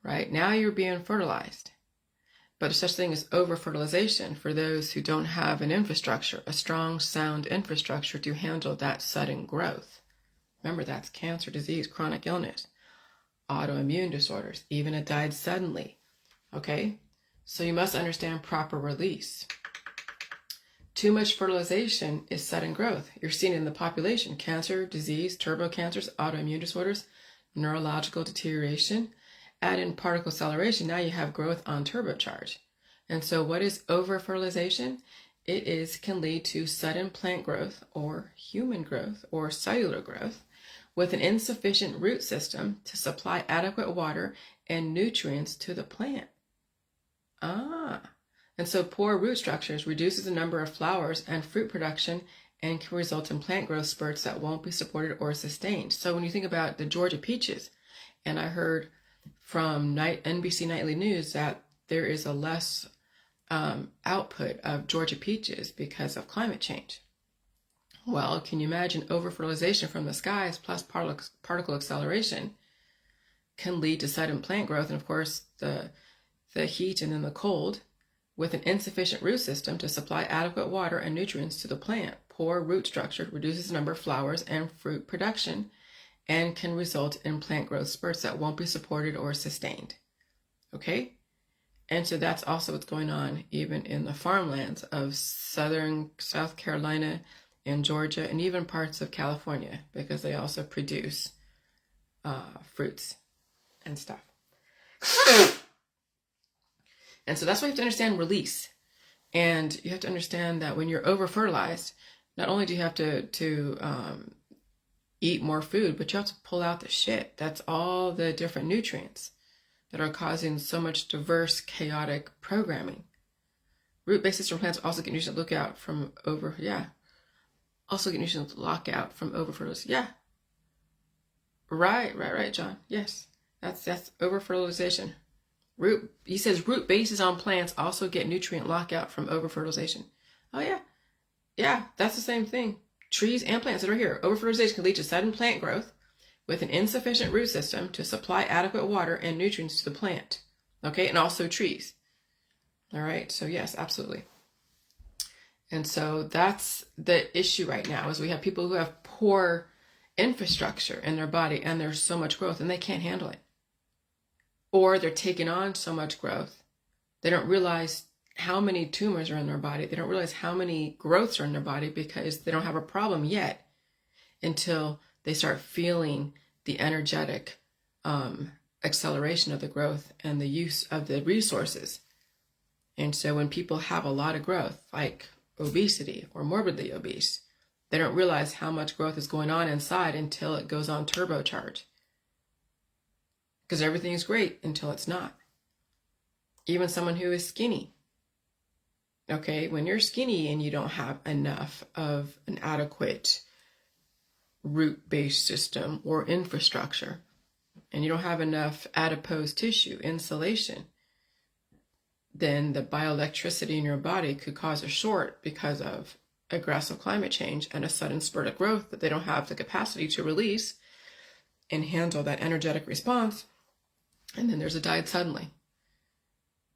right? Now you're being fertilized. But there's such thing as over-fertilization for those who don't have an infrastructure, a strong, sound infrastructure to handle that sudden growth. Remember, that's cancer, disease, chronic illness, autoimmune disorders, even it died suddenly, okay? So you must understand proper release. Too much fertilization is sudden growth. You're seeing it in the population: cancer, disease, turbocancers, autoimmune disorders, neurological deterioration. Add in particle acceleration, now you have growth on turbocharge. And so what is over-fertilization? It can lead to sudden plant growth or human growth or cellular growth with an insufficient root system to supply adequate water and nutrients to the plant. And so poor root structures reduces the number of flowers and fruit production and can result in plant growth spurts that won't be supported or sustained. So when you think about the Georgia peaches, and I heard from NBC Nightly News that there is a less output of Georgia peaches because of climate change. Well, can you imagine over-fertilization from the skies plus particle acceleration can lead to sudden plant growth, and of course the heat and then the cold, with an insufficient root system to supply adequate water and nutrients to the plant. Poor root structure reduces the number of flowers and fruit production and can result in plant growth spurts that won't be supported or sustained. Okay? And so that's also what's going on even in the farmlands of southern South Carolina and Georgia and even parts of California, because they also produce fruits and stuff. And so that's why you have to understand release. And you have to understand that when you're over-fertilized, not only do you have to eat more food, but you have to pull out the shit. That's all the different nutrients that are causing so much diverse, chaotic programming. Root-based system plants also get nutrient lockout from lockout from over-fertilization. Yeah. Right, John. Yes. That's over-fertilization. He says root bases on plants also get nutrient lockout from over-fertilization. Oh, yeah. Yeah, that's the same thing. Trees and plants that are here. Overfertilization can lead to sudden plant growth with an insufficient root system to supply adequate water and nutrients to the plant. Okay, and also trees. All right, so yes, absolutely. And so that's the issue right now, is we have people who have poor infrastructure in their body and there's so much growth and they can't handle it. Or they're taking on so much growth, they don't realize how many tumors are in their body. They don't realize how many growths are in their body because they don't have a problem yet until they start feeling the energetic acceleration of the growth and the use of the resources. And so when people have a lot of growth, like obesity or morbidly obese, they don't realize how much growth is going on inside until it goes on turbocharge. Because everything is great until it's not. Even someone who is skinny. Okay, when you're skinny and you don't have enough of an adequate root-based system or infrastructure, and you don't have enough adipose tissue, insulation, then the bioelectricity in your body could cause a short because of aggressive climate change and a sudden spurt of growth that they don't have the capacity to release and handle that energetic response. And then there's a died suddenly.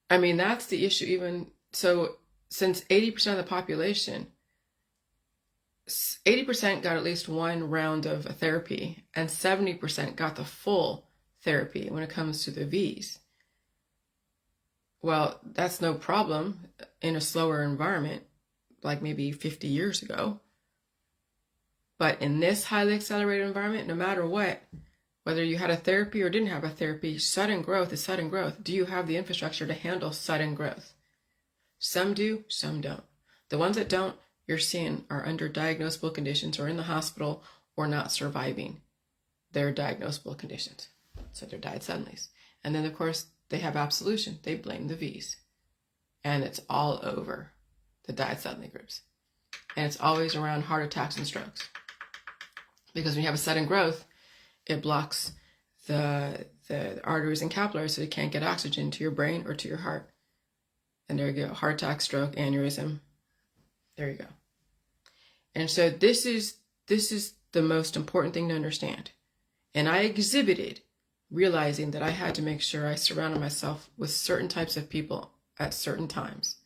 I mean, that's the issue. Even so, since 80% of the population, 80% got at least one round of therapy and 70% got the full therapy when it comes to the V's. Well, that's no problem in a slower environment, like maybe 50 years ago. But in this highly accelerated environment, no matter what, whether you had a therapy or didn't have a therapy, sudden growth is sudden growth. Do you have the infrastructure to handle sudden growth? Some do, some don't. The ones that don't, you're seeing are under diagnosable conditions or in the hospital or not surviving their diagnosable conditions. So they're died suddenly. And then, of course, they have absolution. They blame the V's. And it's all over the died suddenly groups. And it's always around heart attacks and strokes. Because when you have a sudden growth, it blocks the arteries and capillaries so you can't get oxygen to your brain or to your heart. And there you go, heart attack, stroke, aneurysm. There you go. And so this is the most important thing to understand. And I exhibited realizing that I had to make sure I surrounded myself with certain types of people at certain times.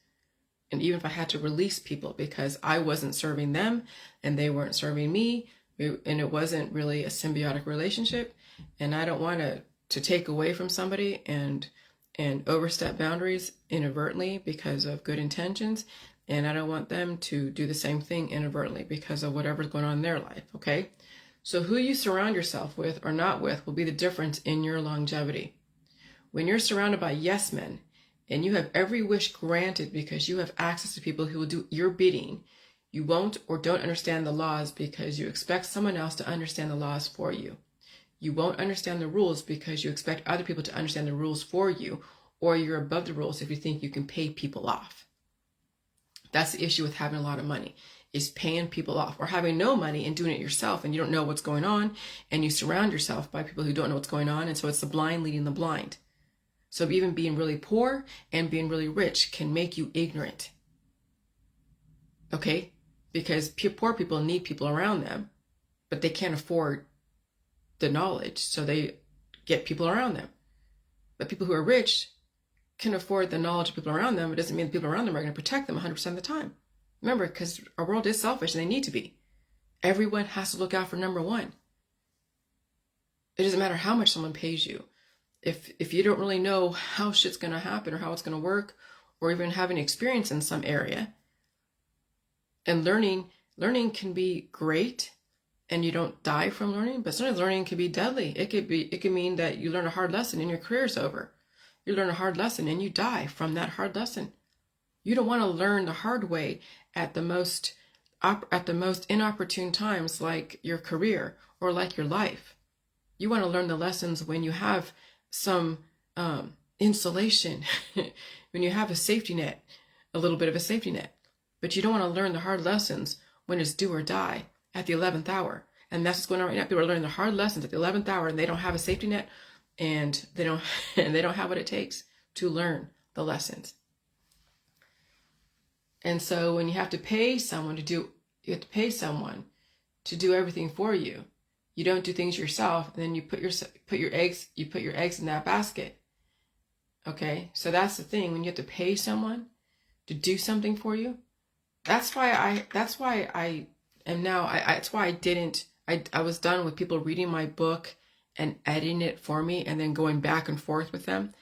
And even if I had to release people because I wasn't serving them and they weren't serving me, and it wasn't really a symbiotic relationship, and I don't want to take away from somebody and overstep boundaries inadvertently because of good intentions, and I don't want them to do the same thing inadvertently because of whatever's going on in their life, okay? So who you surround yourself with or not with will be the difference in your longevity. When you're surrounded by yes men and you have every wish granted because you have access to people who will do your bidding, you won't or don't understand the laws because you expect someone else to understand the laws for you. You won't understand the rules because you expect other people to understand the rules for you, or you're above the rules if you think you can pay people off. That's the issue with having a lot of money, is paying people off, or having no money and doing it yourself and you don't know what's going on and you surround yourself by people who don't know what's going on, and so it's the blind leading the blind. So even being really poor and being really rich can make you ignorant. Okay? Because poor people need people around them, but they can't afford the knowledge, so they get people around them. But people who are rich can afford the knowledge of people around them. It doesn't mean the people around them are going to protect them 100% of the time. Remember, because our world is selfish and they need to be. Everyone has to look out for number one. It doesn't matter how much someone pays you. If you don't really know how shit's going to happen or how it's going to work, or even having experience in some area, and learning can be great and you don't die from learning, but sometimes learning can be deadly. It could mean that you learn a hard lesson and your career's over. You learn a hard lesson and you die from that hard lesson. You don't want to learn the hard way at the most inopportune times, like your career or like your life. You want to learn the lessons when you have some insulation, when you have a safety net, a little bit of a safety net. But you don't want to learn the hard lessons when it's do or die at the 11th hour. And that's what's going on right now. People are learning the hard lessons at the 11th hour and they don't have a safety net, and they don't have what it takes to learn the lessons. And so when you have to pay someone to do, you have to pay someone to do everything for you. You don't do things yourself, and then you put your eggs in that basket. Okay, so that's the thing. When you have to pay someone to do something for you, that's why I am now. That's why I didn't. I was done with people reading my book and editing it for me, and then going back and forth with them,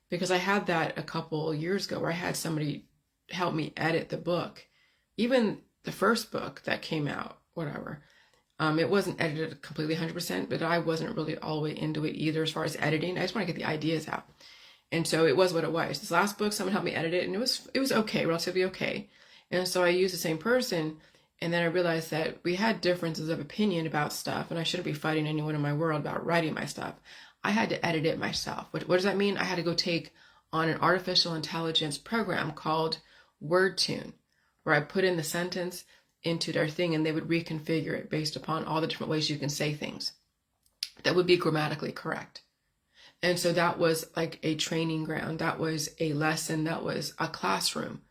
because I had that a couple years ago where I had somebody help me edit the book, even the first book that came out, whatever. It wasn't edited completely 100%, but I wasn't really all the way into it either as far as editing. I just want to get the ideas out. And so it was what it was. This last book, someone helped me edit it, and it was okay, relatively okay. And so I used the same person, and then I realized that we had differences of opinion about stuff, and I shouldn't be fighting anyone in my world about writing my stuff. I had to edit it myself. What does that mean? I had to go take on an artificial intelligence program called WordTune, where I put in the sentence into their thing, and they would reconfigure it based upon all the different ways you can say things that would be grammatically correct. And so that was like a training ground. That was a lesson. That was a classroom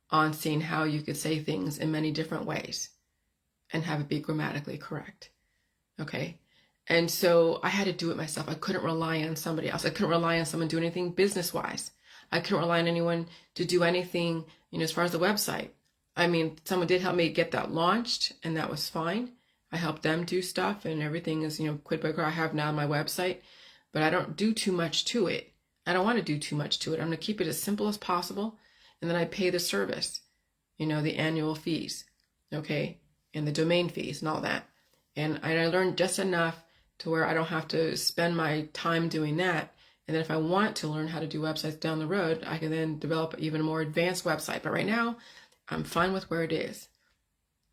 on seeing how you could say things in many different ways and have it be grammatically correct. Okay. And so I had to do it myself. I couldn't rely on somebody else. I couldn't rely on someone doing anything business-wise. I couldn't rely on anyone to do anything, as far as the website. I mean, someone did help me get that launched, and that was fine. I helped them do stuff, and everything is, quid pro quo. I have now on my website, but I don't do too much to it. I don't want to do too much to it. I'm going to keep it as simple as possible, and then I pay the service, the annual fees, okay, and the domain fees and all that. And I learned just enough to where I don't have to spend my time doing that. And then if I want to learn how to do websites down the road, I can then develop an even more advanced website. But right now, I'm fine with where it is,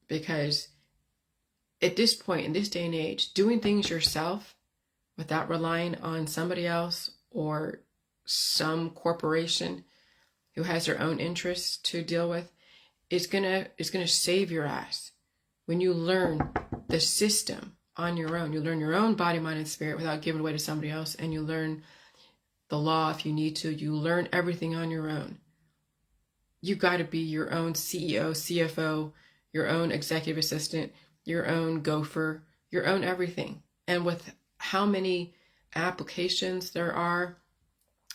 because at this point, in this day and age, doing things yourself without relying on somebody else or some corporation who has their own interests to deal with is gonna save your ass. When you learn the system on your own, you learn your own body, mind, and spirit without giving away to somebody else, and you learn the law if you need to. You learn everything on your own. You got to be your own CEO, CFO, your own executive assistant, your own gopher, your own everything. And with how many applications there are,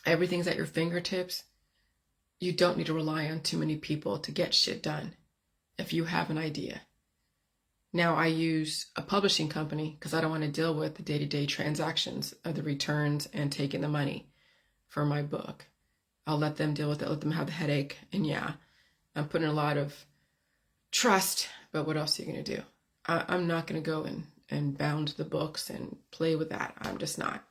everything's at your fingertips. You don't need to rely on too many people to get shit done if you have an idea. Now I use a publishing company because I don't want to deal with the day-to-day transactions of the returns and taking the money for my book. I'll let them deal with it, let them have the headache. And yeah, I'm putting a lot of trust, but what else are you going to do? I'm not going to go and bound the books and play with that. I'm just not.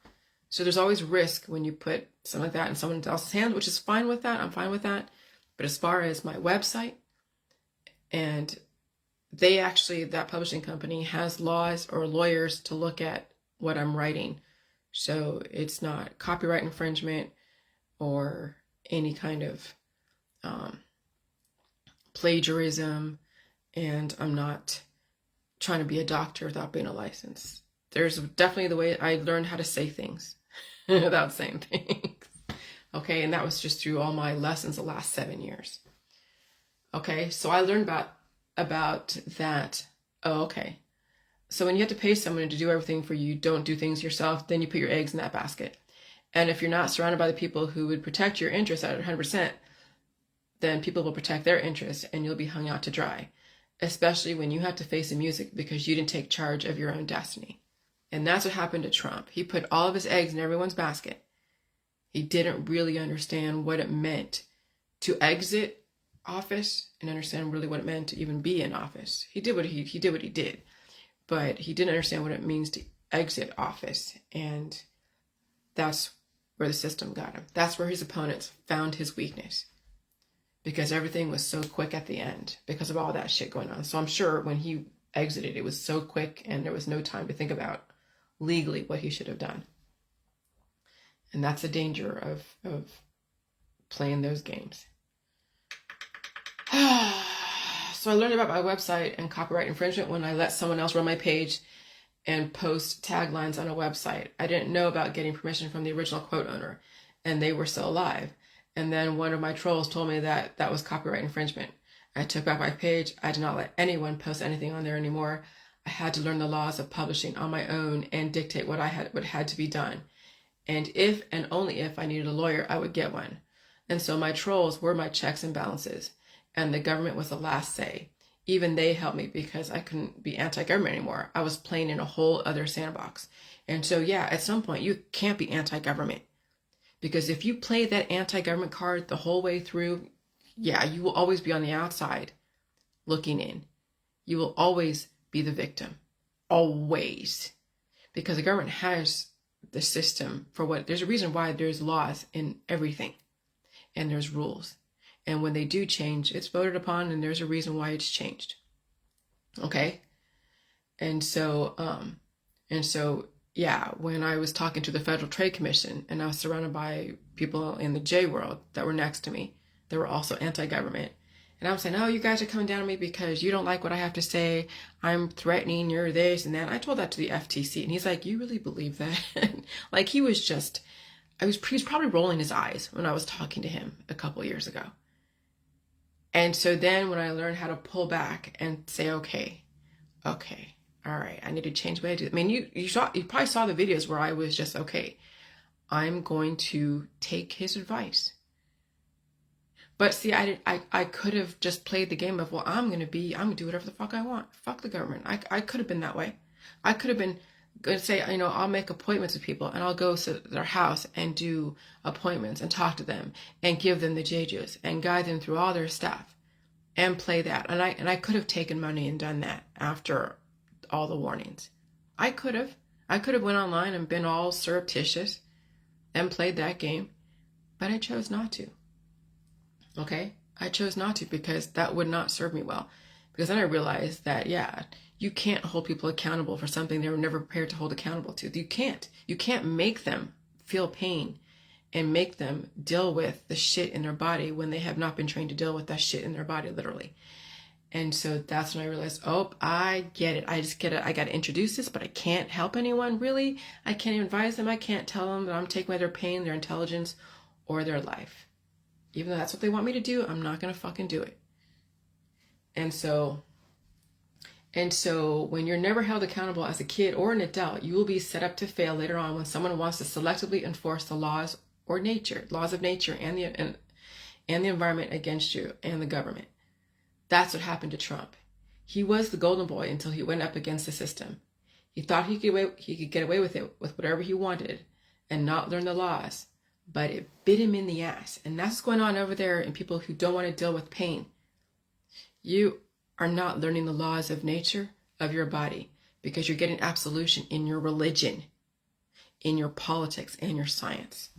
So there's always risk when you put something like that in someone else's hands, which is fine with that. I'm fine with that. But as far as my website, and that publishing company has laws or lawyers to look at what I'm writing. So it's not copyright infringement or any kind of plagiarism, and I'm not trying to be a doctor without being a license. There's definitely the way I learned how to say things without saying things. Okay, and that was just through all my lessons the last 7 years. Okay, so I learned about that. Oh, okay. So when you have to pay someone to do everything for you, don't do things yourself, then you put your eggs in that basket. And if you're not surrounded by the people who would protect your interests at 100%, then people will protect their interests and you'll be hung out to dry, especially when you have to face the music because you didn't take charge of your own destiny. And that's what happened to Trump. He put all of his eggs in everyone's basket. He didn't really understand what it meant to exit office and understand really what it meant to even be in office. He did what he did, but he didn't understand what it means to exit office. And that's where the system got him. That's where his opponents found his weakness, because everything was so quick at the end because of all that shit going on. So I'm sure when he exited, it was so quick and there was no time to think about legally what he should have done. And that's the danger of playing those games. So I learned about my website and copyright infringement when I let someone else run my page and post taglines on a website. I didn't know about getting permission from the original quote owner, and they were still alive. And then one of my trolls told me that that was copyright infringement. I took back my page. I did not let anyone post anything on there anymore. I had to learn the laws of publishing on my own and dictate what had to be done. And if and only if I needed a lawyer, I would get one. And so my trolls were my checks and balances. And the government was the last say. Even they helped me because I couldn't be anti-government anymore. I was playing in a whole other sandbox. And so, yeah, at some point, you can't be anti-government. Because if you play that anti-government card the whole way through, yeah, you will always be on the outside looking in. You will always be the victim. Always. Because the government has the system for what, there's a reason why there's laws in everything. And there's rules. And when they do change, it's voted upon and there's a reason why it's changed. Okay? And so, yeah, when I was talking to the Federal Trade Commission and I was surrounded by people in the J world that were next to me, that were also anti-government. And I was saying, oh, you guys are coming down on me because you don't like what I have to say. I'm threatening, you're this and that. I told that to the FTC and he's like, you really believe that? Like he was probably rolling his eyes when I was talking to him a couple years ago. And so then when I learned how to pull back and say, okay, all right, I need to change the way I do it. I mean, you probably saw the videos where I was just, okay, I'm going to take his advice. But see, I could have just played the game of, well, I'm going to do whatever the fuck I want. Fuck the government. I could have been that way. I could have been going to say, I'll make appointments with people and I'll go to their house and do appointments and talk to them and give them the J-Juice and guide them through all their stuff and play that. And I could have taken money and done that after all the warnings. I could have went online and been all surreptitious and played that game, but I chose not to. Okay? I chose not to because that would not serve me well. Because then I realized that, yeah, you can't hold people accountable for something they were never prepared to hold accountable to. You can't. You can't make them feel pain and make them deal with the shit in their body when they have not been trained to deal with that shit in their body, literally. And so that's when I realized, oh, I get it. I got to introduce this, but I can't help anyone, really. I can't even advise them. I can't tell them that I'm taking away their pain, their intelligence, or their life. Even though that's what they want me to do, I'm not going to fucking do it. And so when you're never held accountable as a kid or an adult, you will be set up to fail later on when someone wants to selectively enforce the laws of nature and the environment against you and the government. That's what happened to Trump. He was the golden boy until he went up against the system. He thought he could get away with it, with whatever he wanted and not learn the laws, but it bit him in the ass. And that's what's going on over there in people who don't want to deal with pain. You are not learning the laws of nature of your body because you're getting absolution in your religion, in your politics, and your science.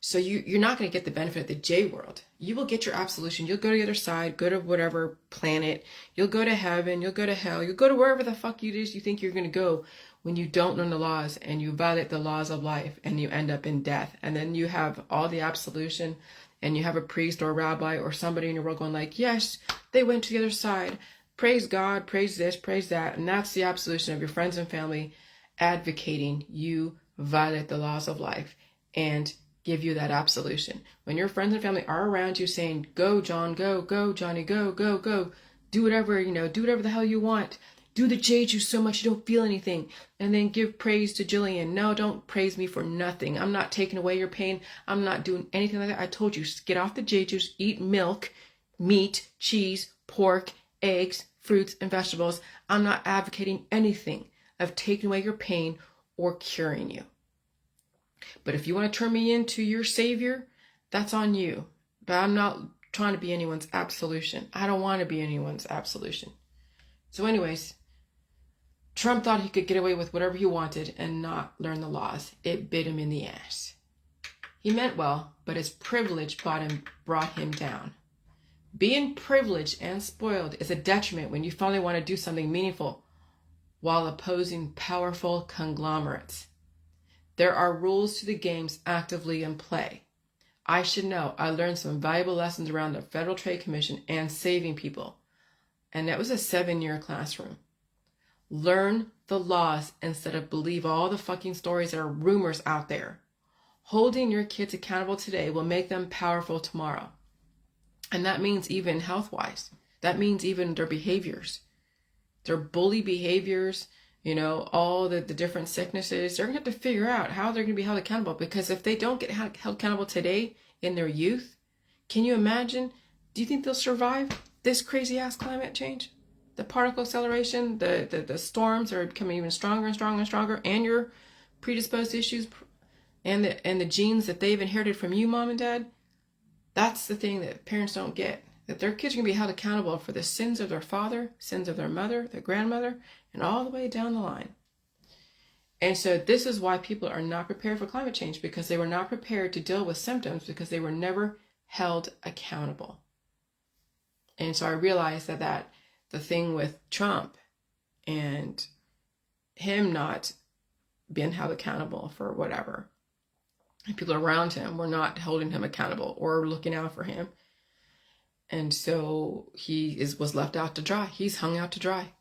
So you're not going to get the benefit of the J world. You will get your absolution. You'll go to the other side, go to whatever planet. You'll go to heaven. You'll go to hell. You'll go to wherever the fuck you think you're going to go when you don't learn the laws and you violate the laws of life and you end up in death. And then you have all the absolution and you have a priest or a rabbi or somebody in your world going like, yes, they went to the other side. Praise God, praise this, praise that. And that's the absolution of your friends and family advocating you violate the laws of life and give you that absolution. When your friends and family are around you saying, go, John, go, Johnny, go, do whatever, do whatever the hell you want. Do the J-Juice so much you don't feel anything. And then give praise to Jillian. No, don't praise me for nothing. I'm not taking away your pain. I'm not doing anything like that. I told you, get off the J-Juice, eat milk, meat, cheese, pork, eggs, fruits, and vegetables. I'm not advocating anything of taking away your pain or curing you. But if you want to turn me into your savior, that's on you. But I'm not trying to be anyone's absolution. I don't want to be anyone's absolution. So anyways, Trump thought he could get away with whatever he wanted and not learn the laws. It bit him in the ass. He meant well, but his privilege brought him down. Being privileged and spoiled is a detriment when you finally want to do something meaningful while opposing powerful conglomerates. There are rules to the games actively in play. I should know. I learned some valuable lessons around the Federal Trade Commission and saving people. And that was a 7-year classroom. Learn the laws instead of believe all the fucking stories that are rumors out there. Holding your kids accountable today will make them powerful tomorrow. And that means even health-wise. That means even their behaviors, their bully behaviors, all the different sicknesses, they're going to have to figure out how they're going to be held accountable. Because if they don't get held accountable today in their youth, can you imagine? Do you think they'll survive this crazy ass climate change? The particle acceleration, the storms are becoming even stronger and stronger and stronger, and your predisposed issues and the genes that they've inherited from you, mom and dad. That's the thing that parents don't get. That their kids are going to be held accountable for the sins of their father, sins of their mother, their grandmother, and all the way down the line. And so this is why people are not prepared for climate change, because they were not prepared to deal with symptoms, because they were never held accountable. And so I realized that the thing with Trump and him not being held accountable for whatever, and people around him were not holding him accountable or looking out for him. And so he was left out to dry. He's hung out to dry.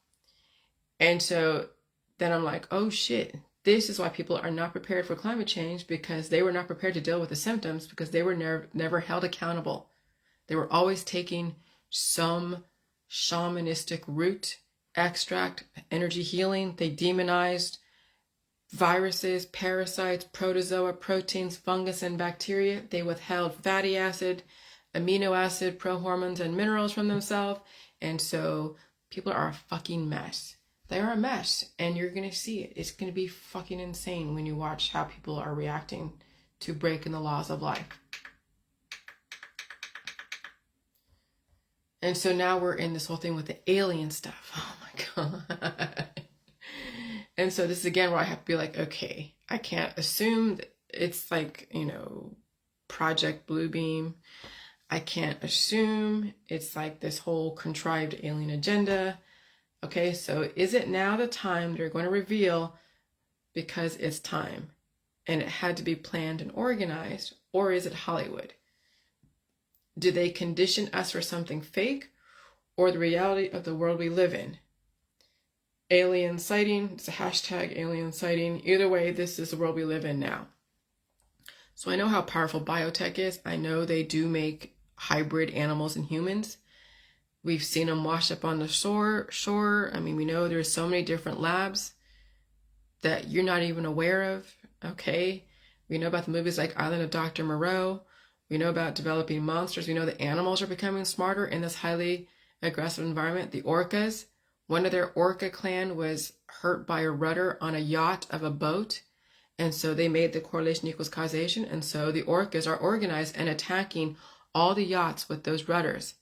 And so then I'm like, oh shit, this is why people are not prepared for climate change, because they were not prepared to deal with the symptoms, because they were never held accountable. They were always taking some shamanistic root extract, energy healing. They demonized viruses, parasites, protozoa, proteins, fungus, and bacteria. They withheld fatty acid, amino acid, prohormones, and minerals from themselves. And so people are a fucking mess. They are a mess, and you're going to see it. It's going to be fucking insane when you watch how people are reacting to breaking the laws of life. And so now we're in this whole thing with the alien stuff. Oh my God. And so this is again where I have to be like, okay, I can't assume that it's like, Project Bluebeam. I can't assume it's like this whole contrived alien agenda. Okay, so is it now the time they're going to reveal, because it's time and it had to be planned and organized, or is it Hollywood? Do they condition us for something fake, or the reality of the world we live in? Alien sighting, it's a hashtag alien sighting. Either way, this is the world we live in now. So I know how powerful biotech is. I know they do make hybrid animals and humans. We've seen them wash up on the shore. I mean, we know there's so many different labs that you're not even aware of, okay? We know about the movies like Island of Dr. Moreau. We know about developing monsters. We know the animals are becoming smarter in this highly aggressive environment. The orcas, one of their orca clan was hurt by a rudder on a yacht of a boat. And so they made the correlation equals causation. And so the orcas are organized and attacking all the yachts with those rudders.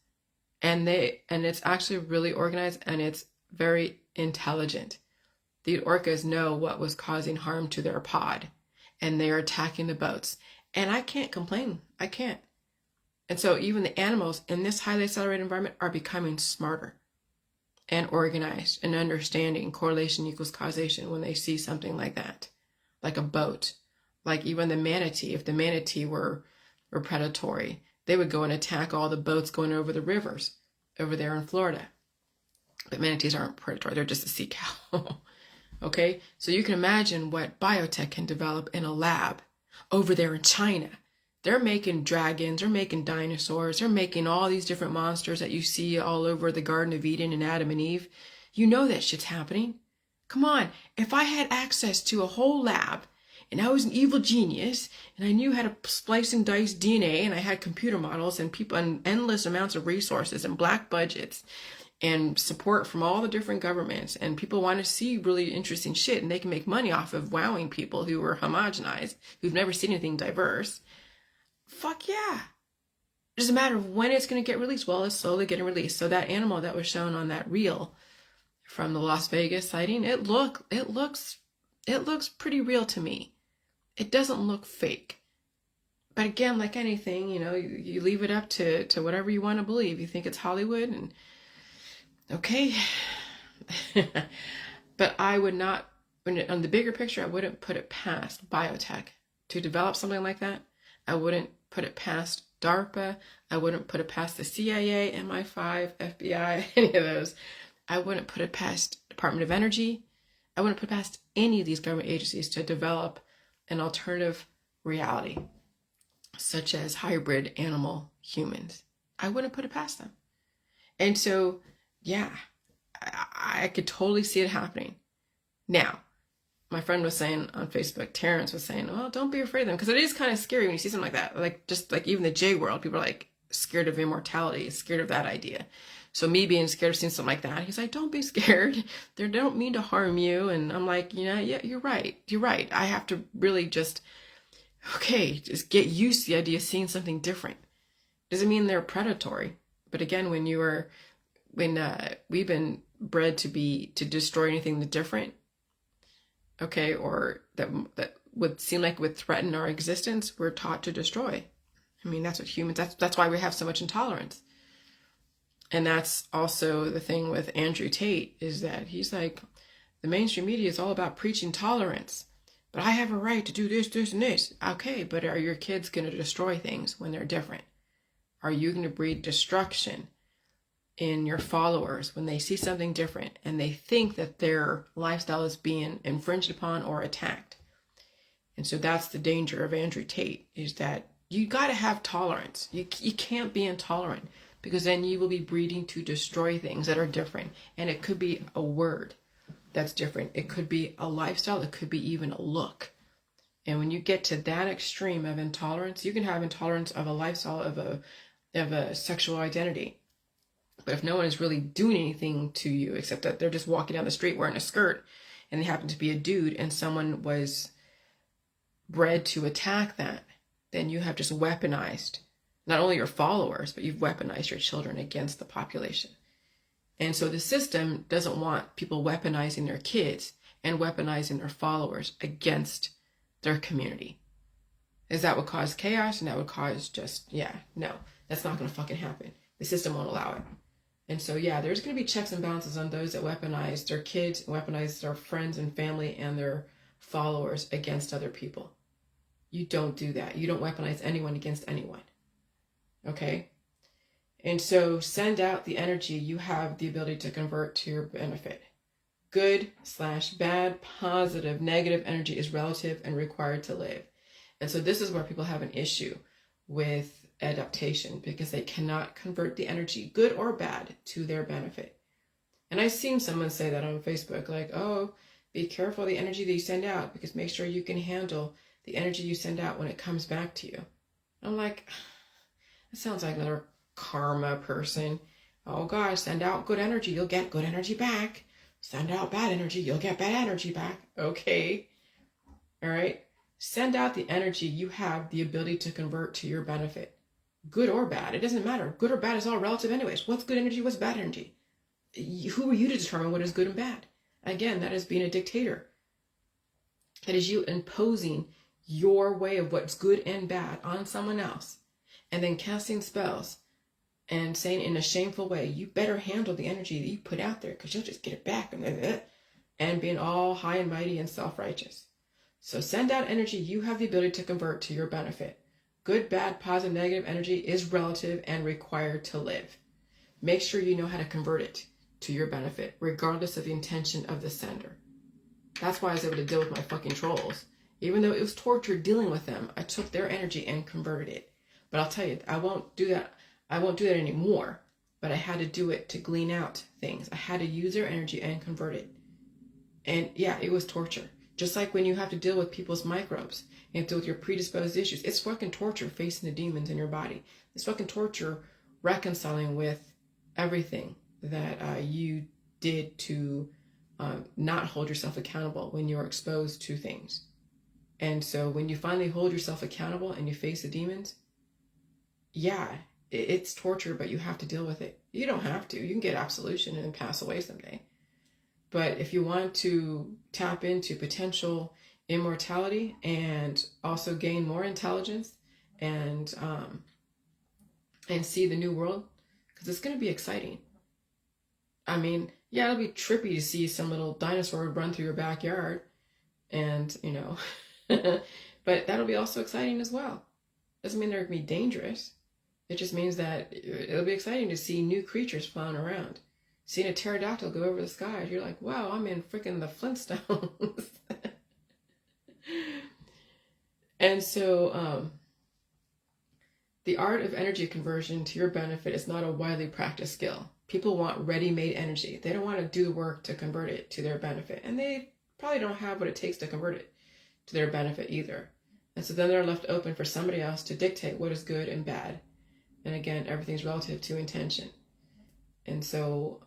And it's actually really organized, and it's very intelligent. The orcas know what was causing harm to their pod, and they're attacking the boats. And I can't complain. I can't. And so even the animals in this highly accelerated environment are becoming smarter and organized and understanding correlation equals causation when they see something like that, like a boat, like even the manatee. If the manatee were predatory, they would go and attack all the boats going over the rivers over there in Florida. But manatees aren't predatory. They're just a sea cow. Okay? So you can imagine what biotech can develop in a lab over there in China. They're making dragons. They're making dinosaurs. They're making all these different monsters that you see all over the Garden of Eden and Adam and Eve. You know that shit's happening. Come on. If I had access to a whole lab, and I was an evil genius, and I knew how to splice and dice DNA, and I had computer models and people and endless amounts of resources and black budgets and support from all the different governments, and people want to see really interesting shit, and they can make money off of wowing people who are homogenized, who've never seen anything diverse. Fuck yeah. It doesn't matter when it's going to get released. Well, it's slowly getting released. So that animal that was shown on that reel from the Las Vegas sighting, it looks pretty real to me. It doesn't look fake. But again, like anything, you leave it up to whatever you want to believe. You think it's Hollywood, and okay. But I would not, on the bigger picture, I wouldn't put it past biotech to develop something like that. I wouldn't put it past DARPA. I wouldn't put it past the CIA, MI5, FBI, any of those. I wouldn't put it past Department of Energy. I wouldn't put it past any of these government agencies to develop an alternative reality, such as hybrid animal humans. I wouldn't put it past them. And so, yeah, I could totally see it happening. Now, my friend was saying on Facebook, Terrence was saying, well, don't be afraid of them. Because it is kind of scary when you see something like that. Like, just like even the J world, people are like scared of immortality, scared of that idea. So me being scared of seeing something like that, he's like, don't be scared. They don't mean to harm you. And I'm like, yeah, you're right. You're right. I have to really just get used to the idea of seeing something different. Doesn't mean they're predatory. But again, when we've been bred to destroy anything that's different, okay, or that would seem like would threaten our existence, we're taught to destroy. I mean, that's what humans, that's why we have so much intolerance. And that's also the thing with Andrew Tate, is that he's like, the mainstream media is all about preaching tolerance. But I have a right to do this, this, and this. Okay, but are your kids going to destroy things when they're different? Are you going to breed destruction in your followers when they see something different and they think that their lifestyle is being infringed upon or attacked? And so that's the danger of Andrew Tate, is that you got to have tolerance. You can't be intolerant, because then you will be breeding to destroy things that are different. And it could be a word that's different. It could be a lifestyle. It could be even a look. And when you get to that extreme of intolerance, you can have intolerance of a lifestyle, of a sexual identity. But if no one is really doing anything to you, except that they're just walking down the street wearing a skirt, and they happen to be a dude, and someone was bred to attack that, then you have just weaponized not only your followers, but you've weaponized your children against the population. And so the system doesn't want people weaponizing their kids and weaponizing their followers against their community. Is that would cause chaos, and that would cause no, that's not going to fucking happen. The system won't allow it. And so, there's going to be checks and balances on those that weaponize their kids, weaponize their friends and family and their followers against other people. You don't do that. You don't weaponize anyone against anyone. Okay? And so send out the energy you have the ability to convert to your benefit. Good/bad, positive, negative energy is relative and required to live. And so this is where people have an issue with adaptation, because they cannot convert the energy, good or bad, to their benefit. And I've seen someone say that on Facebook, like, oh, be careful the energy that you send out, because make sure you can handle the energy you send out when it comes back to you. I'm like, it sounds like another karma person. Oh gosh, send out good energy, you'll get good energy back. Send out bad energy, you'll get bad energy back. Okay. All right. Send out the energy you have the ability to convert to your benefit. Good or bad, it doesn't matter. Good or bad is all relative anyways. What's good energy? What's bad energy? Who are you to determine what is good and bad? Again, that is being a dictator. That is you imposing your way of what's good and bad on someone else, and then casting spells and saying in a shameful way, you better handle the energy that you put out there, because you'll just get it back, and being all high and mighty and self-righteous. So send out energy you have the ability to convert to your benefit. Good, bad, positive, negative energy is relative and required to live. Make sure you know how to convert it to your benefit, regardless of the intention of the sender. That's why I was able to deal with my fucking trolls. Even though it was torture dealing with them, I took their energy and converted it. But I'll tell you, I won't do that. I won't do that anymore. But I had to do it to glean out things. I had to use their energy and convert it. And it was torture. Just like when you have to deal with people's microbes, you have to deal with your predisposed issues. It's fucking torture facing the demons in your body. It's fucking torture reconciling with everything that you did to not hold yourself accountable when you're exposed to things. And so when you finally hold yourself accountable and you face the demons, it's torture, but you have to deal with it. You don't have to. You can get absolution and then pass away someday. But if you want to tap into potential immortality and also gain more intelligence and see the new world, because it's going to be exciting. I mean, it'll be trippy to see some little dinosaur run through your backyard, and but that'll be also exciting as well. Doesn't mean they're going to be dangerous. It just means that it'll be exciting to see new creatures flying around. Seeing a pterodactyl go over the sky, you're like, wow, I'm in freaking the Flintstones. And so the art of energy conversion to your benefit is not a widely practiced skill. People want ready-made energy. They don't want to do the work to convert it to their benefit. And they probably don't have what it takes to convert it to their benefit either. And so then they're left open for somebody else to dictate what is good and bad. And again, everything's relative to intention. And so,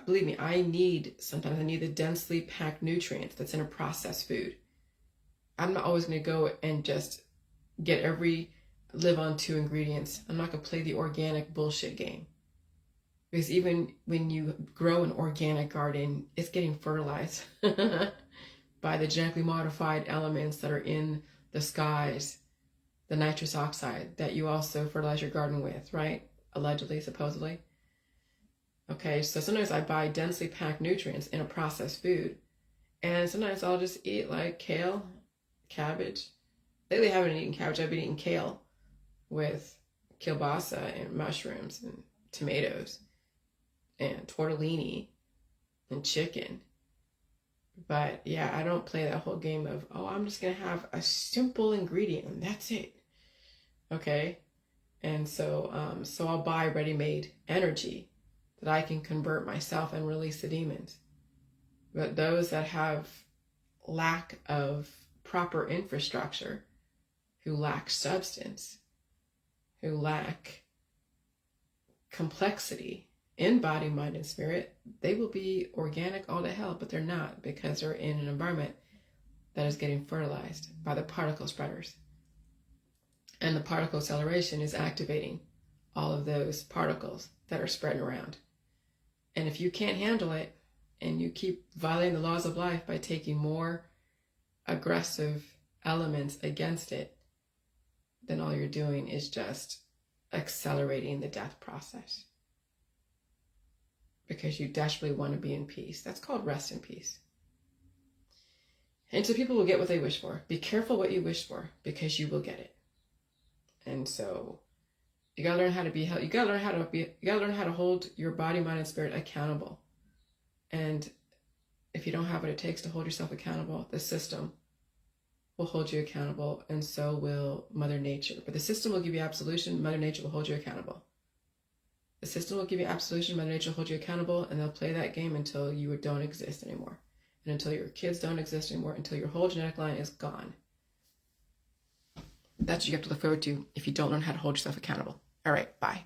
believe me, sometimes I need the densely packed nutrients that's in a processed food. I'm not always going to go and just live on 2 ingredients. I'm not going to play the organic bullshit game. Because even when you grow an organic garden, it's getting fertilized by the genetically modified elements that are in the skies, the nitrous oxide that you also fertilize your garden with, right? Allegedly, supposedly. Okay, so sometimes I buy densely packed nutrients in a processed food. And sometimes I'll just eat like kale, cabbage. Lately I haven't eaten cabbage, I've been eating kale with kielbasa and mushrooms and tomatoes and tortellini and chicken. But yeah, I don't play that whole game of, I'm just going to have a simple ingredient and that's it. Okay? And so I'll buy ready-made energy that I can convert myself and release the demons. But those that have lack of proper infrastructure, who lack substance, who lack complexity in body, mind, and spirit, they will be organic all to hell, but they're not, because they're in an environment that is getting fertilized by the particle spreaders. And the particle acceleration is activating all of those particles that are spreading around. And if you can't handle it, and you keep violating the laws of life by taking more aggressive elements against it, then all you're doing is just accelerating the death process. Because you desperately want to be in peace. That's called rest in peace. And so people will get what they wish for. Be careful what you wish for, because you will get it. And so you gotta learn how to be held. You gotta learn how to hold your body, mind, and spirit accountable. And if you don't have what it takes to hold yourself accountable, the system will hold you accountable, and so will Mother Nature. But the system will give you absolution, Mother Nature will hold you accountable. The system will give you absolution, Mother Nature will hold you accountable, and they'll play that game until you don't exist anymore. And until your kids don't exist anymore, until your whole genetic line is gone. That's what you have to look forward to if you don't learn how to hold yourself accountable. All right, bye.